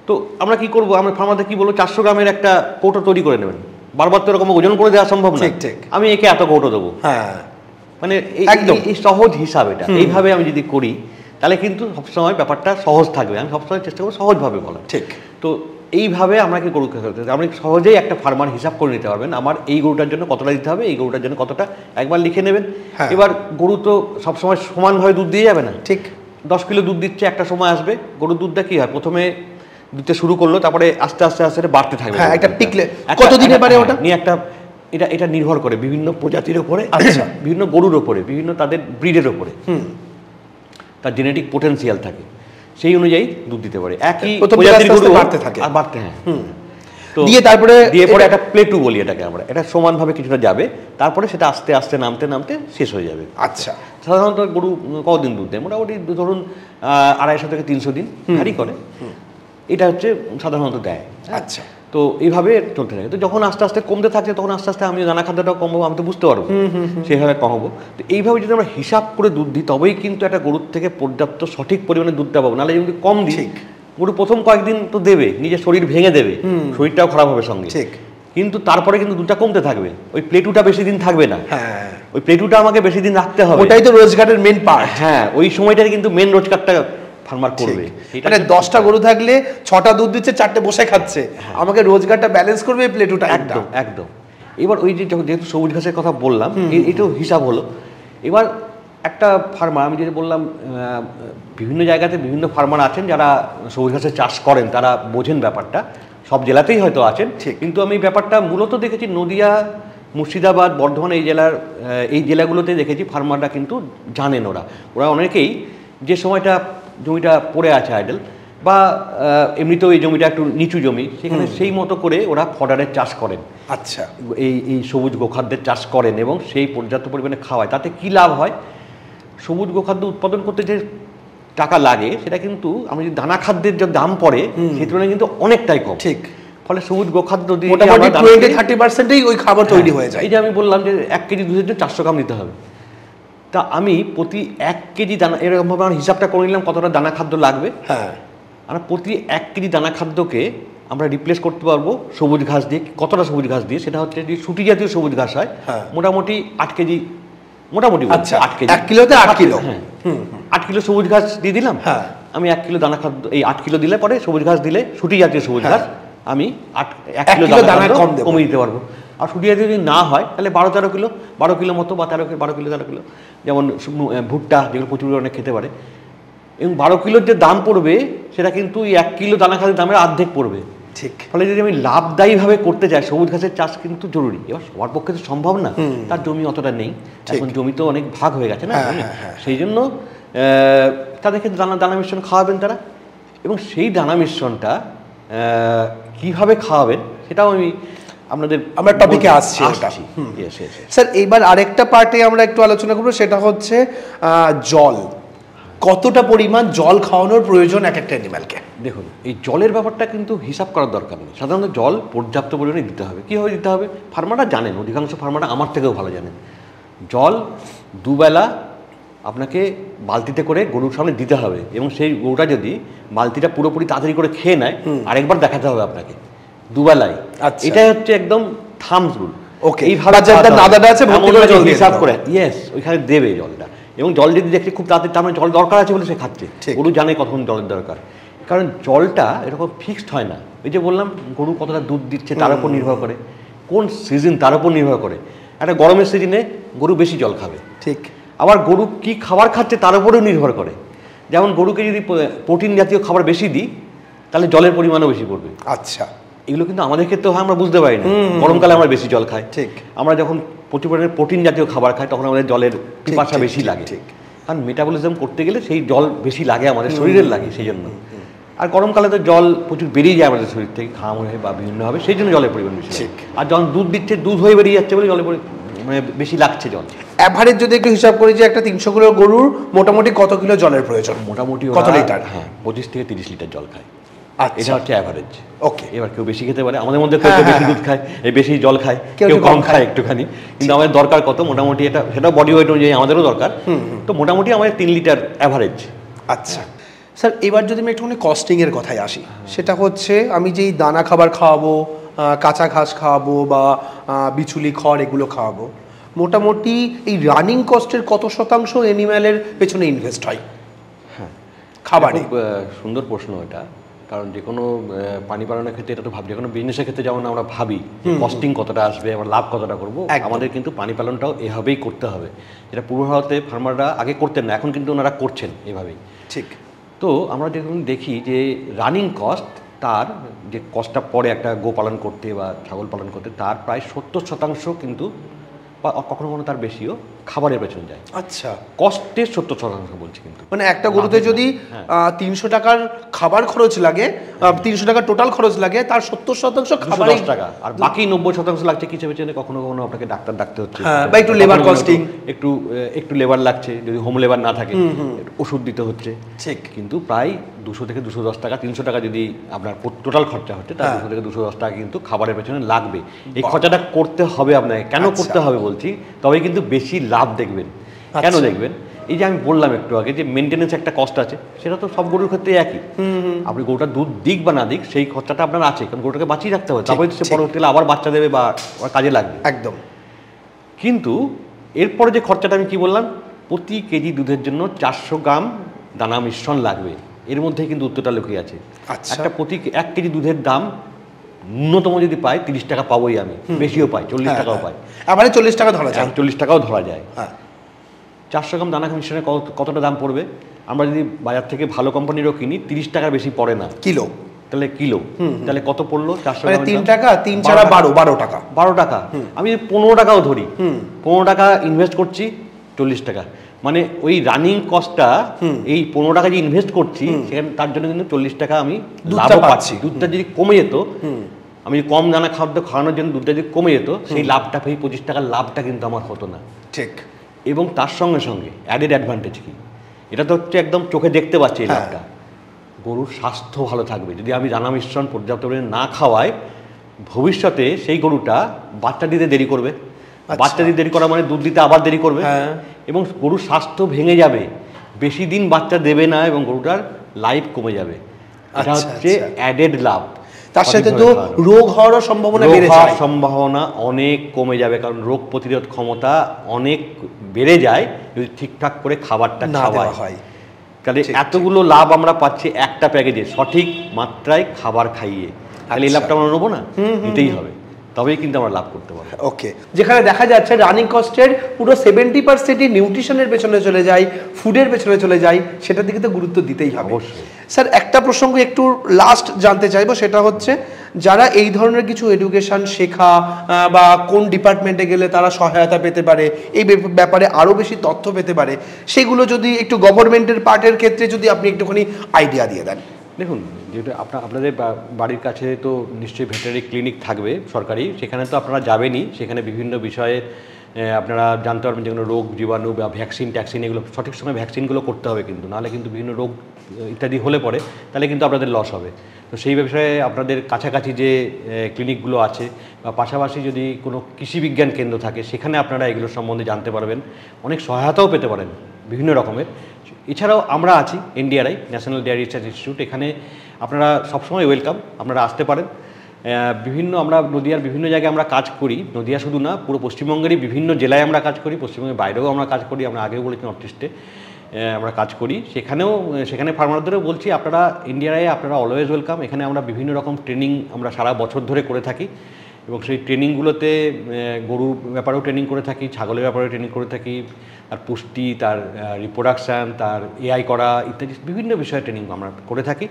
তো আমরা কি করবো, আমরা ফার্মারদের কি বলবো, 400 গ্রামের একটা কৌটো তৈরি করে নেবেন। বারবার তো এরকম ওজন করে দেওয়া সম্ভব না। ঠিক, আমি একে এত কৌটো দেবো, হ্যাঁ, মানে একদম এই সহজ হিসাব। এটা এইভাবে আমি যদি করি তাহলে কিন্তু সবসময় ব্যাপারটা সহজ থাকবে। আমি সবসময় চেষ্টা করবো সহজভাবে বলা। ঠিক, তো এইভাবে আমরা কি গরু আপনি সহজেই একটা ফার্মার হিসাব করে নিতে পারবেন, আমার এই গরুটার জন্য কতটা দিতে হবে, এই গরুটার জন্য কতটা, একবার লিখে নেবেন। এবার গরু তো সবসময় সমানভাবে দুধ দিয়ে যাবে না। ঠিক, 10 কিলো দুধ দিচ্ছে, একটা সময় আসবে গরুর দুধটা কি হয়, প্রথমে দিতে শুরু করলো, তারপরে আস্তে আস্তে আস্তে বাড়তে থাকবে। হ্যাঁ, একটা পিকলে কতদিনে পারে ওটা নিয়ে একটা, এটা নির্ভর করে বিভিন্ন প্রজাতির ওপরে, আচ্ছা, বিভিন্ন গরুর ওপরে, বিভিন্ন তাদের ব্রিডের ওপরে তার জেনেটিক পোটেনশিয়াল থাকে, সেই অনুযায়ী দুধ দিতে পারে। একই প্রজাতির গরু বাড়তে থাকে আর বাড়তে, হ্যাঁ, তো দিয়ে পরে একটা প্লেটু বলি এটাকে আমরা, এটা সমানভাবে কিছুটা যাবে, তারপরে সেটা আস্তে আস্তে নামতে নামতে শেষ হয়ে যাবে। আচ্ছা, সাধারণত গরু কতদিন দুধ দেয়, মোটামুটি ধরুন 250 থেকে 300 দিন ভ্যারি করে, এটা হচ্ছে সাধারণত দেয়। আচ্ছা, তো এইভাবে চলতে থাকে। তো যখন আস্তে আস্তে কমতে থাকছে, তখন আস্তে আস্তে আমি দানা খাদ্যটাও কমাবো, আমি তো বুঝতে পারবো, সেইভাবে কমাবো। তো এইভাবে যদি আমরা হিসাব করে দুধ দিই, তবেই কিন্তু একটা গরুর থেকে পর্যাপ্ত সঠিক পরিমাণে দুধটা পাবো। নাহলে যদি কম দিই, গরু প্রথম কয়েকদিন তো দেবে, নিজের শরীর ভেঙে দেবে, শরীরটাও খারাপ হবে সঙ্গে, কিন্তু তারপরে কিন্তু দুধটা কমতে থাকবে, ওই প্লেটুটা বেশি দিন থাকবে না। ওই প্লেটুটা আমাকে বেশি দিন রাখতে হবে, ওটাই তো রোজগারের মেন পার্ট। হ্যাঁ, ওই সময়টাই কিন্তু মেন রোজগারটা ফার্মার করবে। মানে 10টা গরু থাকলে 6টা দুধ দিচ্ছে, 4টে বসে খাচ্ছে, আমাকে রোজগারটা ব্যালেন্স করবে প্লেটুটা। একদম একদম। এবার ওই যে যেহেতু সবুজ ঘাসের কথা বললাম, এটাও হিসাব হলো। এবার একটা ফার্মার, আমি যেটা বললাম, বিভিন্ন জায়গাতে বিভিন্ন ফার্মার আছেন যারা সবুজ ঘাসের চাষ করেন, তারা বোঝেন ব্যাপারটা, সব জেলাতেই হয়তো আছেন, কিন্তু আমি ব্যাপারটা মূলত দেখেছি নদিয়া, মুর্শিদাবাদ, বর্ধমান, এই জেলাগুলোতে দেখেছি ফার্মাররা কিন্তু জানেন, ওরা অনেকেই যে সময়টা জমিটা পড়ে আছে আইডল, বা এমনিতেও এই জমিটা একটু নিচু জমি, সেখানে সেই মতো করে ওরা ফডারের চাষ করেন। আচ্ছা, এই সবুজ গোখাদ্যের চাষ করেন এবং সেই পর্যাপ্ত পরিমাণে খাওয়ায়। তাতে কি লাভ হয়, সবুজ গোখাদ্য উৎপাদন করতে যে টাকা লাগে, সেটা কিন্তু আমরা যদি দানা খাদ্যের যে দাম পড়ে, সেই তুলনায় কিন্তু অনেকটাই কম। ঠিক, ফলে সবুজ গোখাদ্য দিয়ে 20-30%ই ওই খাবার তৈরি হয়ে যায়। এই যে আমি বললাম যে 1 কেজি দুধের জন্য 400 গ্রাম দিতে হবে, তা আমি প্রতি 1 কেজি দানা, এরকমভাবে আমার হিসাবটা করে নিলাম কতটা দানা খাদ্য লাগবে। হ্যাঁ, আমরা প্রতি 1 কেজি দানা খাদ্যকে আমরা রিপ্লেস করতে পারবো সবুজ ঘাস দিয়ে। কতটা সবুজ ঘাস দিয়ে, সেটা হচ্ছে যদি শুটি জাতীয় সবুজ ঘাস হয়, মোটামুটি 8 কেজি, মোটামুটি 8 কেজি, 1 কিলোতে 8 কিলো, হ্যাঁ, 8 কিলো সবুজ ঘাস দিয়ে দিলাম। আমি 1 কিলো দানা খাদ্য, এই 8 কিলো দিলে পরে সবুজ ঘাস দিলে, শুটি জাতীয় সবুজ ঘাস আমি 1 কিলো দানা কমিয়ে দিতে পারবো। আর শুটি জাতীয় যদি না হয়, তাহলে 12-13 কিলো, 12 কিলো মতো, বা 12 কিলো 13 কিলো, যেমন ভুট্টা, যেগুলো প্রচুর অনেক খেতে পারে, এবং 12 কিলোর যে দাম পড়বে, সেটা কিন্তু 1 কিলো দানা খাদ্যের দামের অর্ধেক পড়বে। ঠিক, ফলে যদি আমি লাভদায়ীভাবে করতে চাই, সবুজ ঘাসের চাষ কিন্তু জরুরি। এবার সবার পক্ষে তো সম্ভব না, তার জমি অতটা নেই, এখন জমি তো অনেক ভাগ হয়ে গেছে না, সেই জন্য তাদেরকে দানা মিশ্রণ খাওয়াবেন তারা, এবং সেই দানা মিশ্রণটা কিভাবে খাওয়াবেন সেটাও আমরা টপিকে আসছি। স্যার, এইবার আরেকটা পার্টে আমরা একটু আলোচনা করবো, সেটা হচ্ছে জল। কতটা পরিমাণ জল খাওয়ানোর প্রয়োজন এক একটা অ্যানিমালকে? দেখুন, এই জলের ব্যাপারটা কিন্তু হিসাব করার দরকার নেই, সাধারণত জল পর্যাপ্ত পরিমাণে দিতে হবে। কীভাবে দিতে হবে, ফার্মাররা জানেন, অধিকাংশ ফার্মাররা আমার থেকেও ভালো জানেন। জল দুবেলা আপনাকে বালতিতে করে গরুর সামনে দিতে হবে, এবং সেই গরুটা যদি বালতিটা পুরোপুরি তাড়াতাড়ি করে খেয়ে নেয়, আরেকবার দেখাতে হবে আপনাকে দুবেলায়। এটাই হচ্ছে একদম থাম্ব রুল। ওকে, এইভাবে দাদাটা আছে হিসাব করে, ইয়েস, ওইখানে দেবে জলটা। এবং জল যদি দেখতে খুব তাড়াতাড়ি, তার মানে জল দরকার আছে বলে সে খাচ্ছে। গরু জানে কখন জলের দরকার, কারণ জলটা এরকম ফিক্সড হয় না। ওই যে বললাম, গরু কতটা দুধ দিচ্ছে তার উপর নির্ভর করে, কোন সিজন তার উপর নির্ভর করে। একটা গরমের সিজনে গরু বেশি জল খাবে, ঠিক, আবার গরু কি খাবার খাচ্ছে তার উপরেও নির্ভর করে। যেমন গরুকে যদি প্রোটিন জাতীয় খাবার বেশি দিই তাহলে জলের পরিমাণও বেশি পড়বে। আচ্ছা, এগুলো কিন্তু আমাদের ক্ষেত্রে হয়, আমরা বুঝতে পারি না। গরমকালে আমরা বেশি জল খাই, ঠিক। আমরা যখন প্রচুর পরিমাণে প্রোটিন জাতীয় খাবার খাই তখন আমাদের জলের পিপাসা বেশি লাগে, ঠিক। কারণ মেটাবলিজম করতে গেলে সেই জল বেশি লাগে, আমাদের শরীরের লাগে সেই জন্য। আর গরমকালে তো জল প্রচুর বেরিয়ে যায় আমাদের শরীর থেকে, ঘাম হয়ে বা বিভিন্নভাবে, সেই জন্য জলের পরিমাণ বেশি। ঠিক। আর যখন দুধ দিচ্ছে দুধ হয়ে বেরিয়ে যাচ্ছে বলে জলের মানে বেশি লাগছে জল। অ্যাভারেজ যদি একটু হিসাব করি যে একটা 300 কিলো গরুর মোটামুটি কত কিলো জলের প্রয়োজন? মোটামুটি কত লিটার? হ্যাঁ, 25 থেকে 30 লিটার জল খায়। আচ্ছা, এটা হচ্ছে অ্যাভারেজ। ওকে। এবার কেউ বেশি খেতে পারে, আমাদের মধ্যে কেউ বেশি দুধ খায়, বেশি জল খায়, কেউ কম খায় একটুখানি, কিন্তু আমাদের দরকার কত মোটামুটি, এটা সেটা বডি ওয়েট অনুযায়ী আমাদেরও দরকার। তো মোটামুটি আমাদের 3 লিটার অ্যাভারেজ। আচ্ছা স্যার, এবার যদি আমি একটুখানি কস্টিংয়ের কথায় আসি, সেটা হচ্ছে আমি যেই দানা খাবার খাওয়াবো, কাঁচা ঘাস খাওয়াবো বা বিচুলি খড় এগুলো খাওয়াবো, মোটামুটি এই রানিং কস্টের কত শতাংশ অ্যানিম্যালের পেছনে ইনভেস্ট হয়? হ্যাঁ, খাবারে। খুব সুন্দর প্রশ্ন এটা, কারণ যে কোনো পানি পালনের ক্ষেত্রে এটা তো ভাব, যে কোনো বিজনেসের ক্ষেত্রে যেমন আমরা ভাবি কস্টিং কতটা আসবে, আমরা লাভ কতটা করবো, আমাদের কিন্তু পানি পালনটাও এভাবেই করতে হবে। যেটা পূর্ব ভারতে ফার্মাররা আগে করতেন না, এখন কিন্তু ওনারা করছেন এভাবেই। ঠিক। তো আমরা যখন দেখি যে রানিং কস্ট, তার যে কস্টটা পড়ে একটা গো পালন করতে বা ছাগল পালন করতে, তার প্রায় 70% কিন্তু, বা কখনো কখনো তার বেশিও, খাবারের পেছন যায়। আচ্ছা, কস্টের 70% বলছি কিন্তু। মানে একটা গরুতে যদি 300 টাকার খাবার খরচ লাগে, 300 টাকা টোটাল খরচ লাগে, তার 70% খাবার, 10 টাকা, আর বাকি 90% লাগছে কিছু পেছনে। কখনো কখনো আপনাকে ডাক্তার ডাকতে হচ্ছে, বা একটু লেবার কস্টিং, একটু লেবার লাগছে, যদি হোম লেবার না থাকে ওষুধ দিতে হচ্ছে। ঠিক। কিন্তু প্রায় 200 থেকে 210 টাকা, 300 টাকা যদি আপনার টোটাল খরচা হচ্ছে, তার 200 থেকে 210 টাকা কিন্তু খাবারের পেছনে লাগবে। এই খরচাটা করতে হবে আপনাকে। কেন করতে হবে বলছি, তবে কিন্তু বেশি লাভ দেখবেন। কেন দেখবেন? এই যে আমি বললাম একটু আগে যে মেনটেনেন্স একটা কস্ট আছে, সেটা তো সব গরুর ক্ষেত্রে একই। আপনি গরুটা দুধ দিক বা না দিক, সেই খরচাটা আপনার আছে, কারণ গরুটাকে বাঁচিয়ে রাখতে হবে, তারপরে সে পরবর্তীকালে আবার বাচ্চা দেবে বা কাজে লাগবে। একদম। কিন্তু এরপরে যে খরচাটা আমি কি বললাম, প্রতি কেজি দুধের জন্য 400 গ্রাম দানা মিশ্রণ লাগবে। এর মধ্যে কিন্তু উত্তরটা লুকিয়ে আছে। একটা প্রতি 1 কেজি দুধের দাম ন্যূনতম যদি পাই 30 টাকা পাবোই আমি, বেশিও পাই, 40 টাকাও পাই, আবার 40 টাকা ধরা যায়, 40 টাকাও ধরা যায়। 400 গ্রাম দানা মিশ্রণে কতটা দাম পড়বে? আমরা যদি বাজার থেকে ভালো কোম্পানিরও কিনি, 30 টাকার বেশি পড়ে না কিলো। তাহলে কিলো, তাহলে কত পড়লো? 400 গ্রাম 3 টাকা, 3 ছাড়া 12 টাকা। 12 টাকা। আমি 15 টাকাও ধরি, 15 টাকা ইনভেস্ট করছি, 40 টাকা, মানে ওই রানিং কস্টটা, এই 15 টাকা যে ইনভেস্ট করছি, সেখানে তার জন্য কিন্তু 40 টাকা আমি লাভও পাচ্ছি। দুধটা যদি কমে যেত, আমি কম দানা খাদ্য খাওয়ানোর জন্য দুধটা যদি কমে যেত, সেই লাভটা, সেই 25 টাকার লাভটা কিন্তু আমার হতো না। ঠিক। এবং তার সঙ্গে সঙ্গে অ্যাডেড অ্যাডভান্টেজ কি, এটা তো হচ্ছে একদম চোখে দেখতে পাচ্ছি এই লাভটা, গরুর স্বাস্থ্য ভালো থাকবে। যদি আমি দানা মিশ্রণ পর্যাপ্ত পরিমাণে না খাওয়াই, ভবিষ্যতে সেই গরুটা বাচ্চা দিতে দেরি করবে। বাচ্চা দিতে দেরি করা মানে দুধ দিতে আবার দেরি করবে, এবং গরুর স্বাস্থ্য ভেঙে যাবে, বেশি দিন বাচ্চা দেবে না, এবং গরুটার লাইফ কমে যাবে। এটা হচ্ছে অ্যাডেড লাভ। তার সাথে তো রোগ হওয়ারও সম্ভাবনা বেড়ে যায়, সম্ভাবনা অনেক কমে যাবে, কারণ রোগ প্রতিরোধ ক্ষমতা অনেক বেড়ে যায় যদি ঠিকঠাক করে খাবারটা খাওয়া হয়। তাহলে এতগুলো লাভ আমরা পাচ্ছি একটা প্যাকেজে, সঠিক মাত্রায় খাবার খাইয়ে। তাহলে এই লাভটা আমরা নেবো না, নিতেই হবে, তবেই কিন্তু আমরা লাভ করতে পারবো। ওকে। যেখানে দেখা যাচ্ছে রানিং কস্টের পুরো 70%ই নিউট্রিশনের পেছনে চলে যায়, ফুডের পেছনে চলে যায়, সেটার দিকে তো গুরুত্ব দিতেই হবে। অবশ্যই। স্যার, একটা প্রসঙ্গ একটু লাস্ট জানতে চাইবো, সেটা হচ্ছে যারা এই ধরনের কিছু এডুকেশন শেখা বা কোন ডিপার্টমেন্টে গেলে তারা সহায়তা পেতে পারে, এই ব্যাপারে আরও বেশি তথ্য পেতে পারে, সেগুলো যদি একটু গভর্নমেন্টের পার্টের ক্ষেত্রে যদি আপনি একটুখানি আইডিয়া দিয়ে দেন। দেখুন, যেহেতু আপনাদের বাড়ির কাছে তো নিশ্চয়ই ভেটেরিনারি ক্লিনিক থাকবে সরকারি, সেখানে তো আপনারা যাবেনই, সেখানে বিভিন্ন বিষয়ে আপনারা জানতে পারবেন, যেগুলো রোগ জীবাণু বা ভ্যাকসিন ট্যাক্সিন, এগুলো সঠিক সময় ভ্যাকসিনগুলো করতে হবে কিন্তু, নাহলে কিন্তু বিভিন্ন রোগ ইত্যাদি হলে পরে তাহলে কিন্তু আপনাদের লস হবে। তো সেই বিষয়ে আপনাদের কাছাকাছি যে ক্লিনিকগুলো আছে, বা পাশাপাশি যদি কোনো কৃষি বিজ্ঞান কেন্দ্র থাকে, সেখানে আপনারা এগুলো সম্বন্ধে জানতে পারবেন, অনেক সহায়তাও পেতে পারেন বিভিন্ন রকমের। এছাড়াও আমরা আছি এনডিআরআই, ন্যাশনাল ডেয়ারি রিসার্চ ইনস্টিটিউট, এখানে আপনারা সবসময় ওয়েলকাম, আপনারা আসতে পারেন। আমরা নদিয়ার বিভিন্ন জায়গায় আমরা কাজ করি, নদিয়া শুধু না, পুরো পশ্চিমবঙ্গেরই বিভিন্ন জেলায় আমরা কাজ করি, পশ্চিমবঙ্গের বাইরেও আমরা কাজ করি, আমরা আগেও বলেছি নর্থ ইস্টে আমরা কাজ করি, সেখানে ফার্মারদেরও বলছি আপনারা ইন্ডিয়ায় আপনারা অলওয়েজ ওয়েলকাম। এখানে আমরা বিভিন্ন রকম ট্রেনিং আমরা সারা বছর ধরে করে থাকি, এবং সেই ট্রেনিংগুলোতে গরুর ব্যাপারেও ট্রেনিং করে থাকি, ছাগলের ব্যাপারেও ট্রেনিং করে থাকি, তার পুষ্টি, তার রিপ্রোডাকশান, তার এআই করা ইত্যাদি বিভিন্ন বিষয়ে ট্রেনিং আমরা করে থাকি।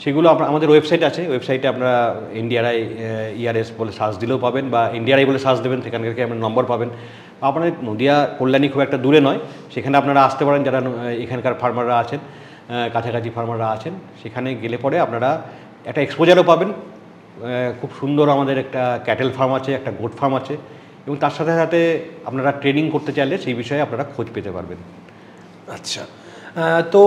সেগুলো আমাদের ওয়েবসাইট আছে, ওয়েবসাইটে আপনারা এনডিআরআই ইআরএস বলে সার্চ দিলেও পাবেন, বা এনডিআরআই বলে সার্চ দেবেন, সেখান থেকে আপনার নম্বর পাবেন। আপনাদের নদিয়া কল্যাণী খুব একটা দূরে নয়, সেখানে আপনারা আসতে পারেন যারা এখানকার ফার্মাররা আছেন, কাছাকাছি ফার্মাররা আছেন। সেখানে গেলে পরে আপনারা একটা এক্সপোজারও পাবেন। খুব সুন্দর আমাদের একটা ক্যাটেল ফার্ম আছে, একটা গোট ফার্ম আছে, এবং তার সাথে সাথে আপনারা ট্রেনিং করতে চাইলে সেই বিষয়ে আপনারা খোঁজ পেতে পারবেন। আচ্ছা, তো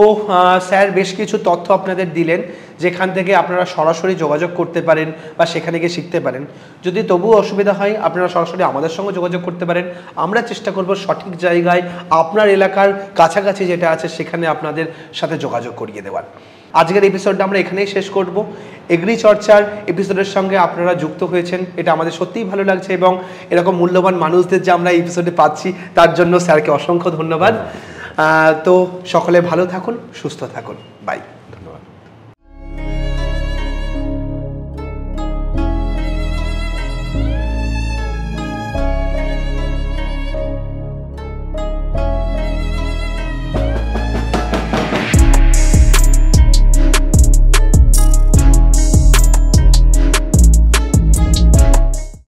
স্যার বেশ কিছু তথ্য আপনাদের দিলেন যেখান থেকে আপনারা সরাসরি যোগাযোগ করতে পারেন বা সেখানে গিয়ে শিখতে পারেন। যদি তবুও অসুবিধা হয় আপনারা সরাসরি আমাদের সঙ্গে যোগাযোগ করতে পারেন। আমরা চেষ্টা করব সঠিক জায়গায় আপনার এলাকার কাছাকাছি যেটা আছে সেখানে আপনাদের সাথে যোগাযোগ করিয়ে দেওয়ার। আজকের এপিসোডটা আমরা এখানেই শেষ করব। এগ্রি চর্চার এপিসোডের সঙ্গে আপনারা যুক্ত হয়েছেন, এটা আমাদের সত্যিই ভালো লাগছে, এবং এরকম মূল্যবান মানুষদের যে আমরা এই এপিসোডে পাচ্ছি তার জন্য স্যারকে অসংখ্য ধন্যবাদ। তো সকলে ভালো থাকুন, সুস্থ থাকুন, বাই।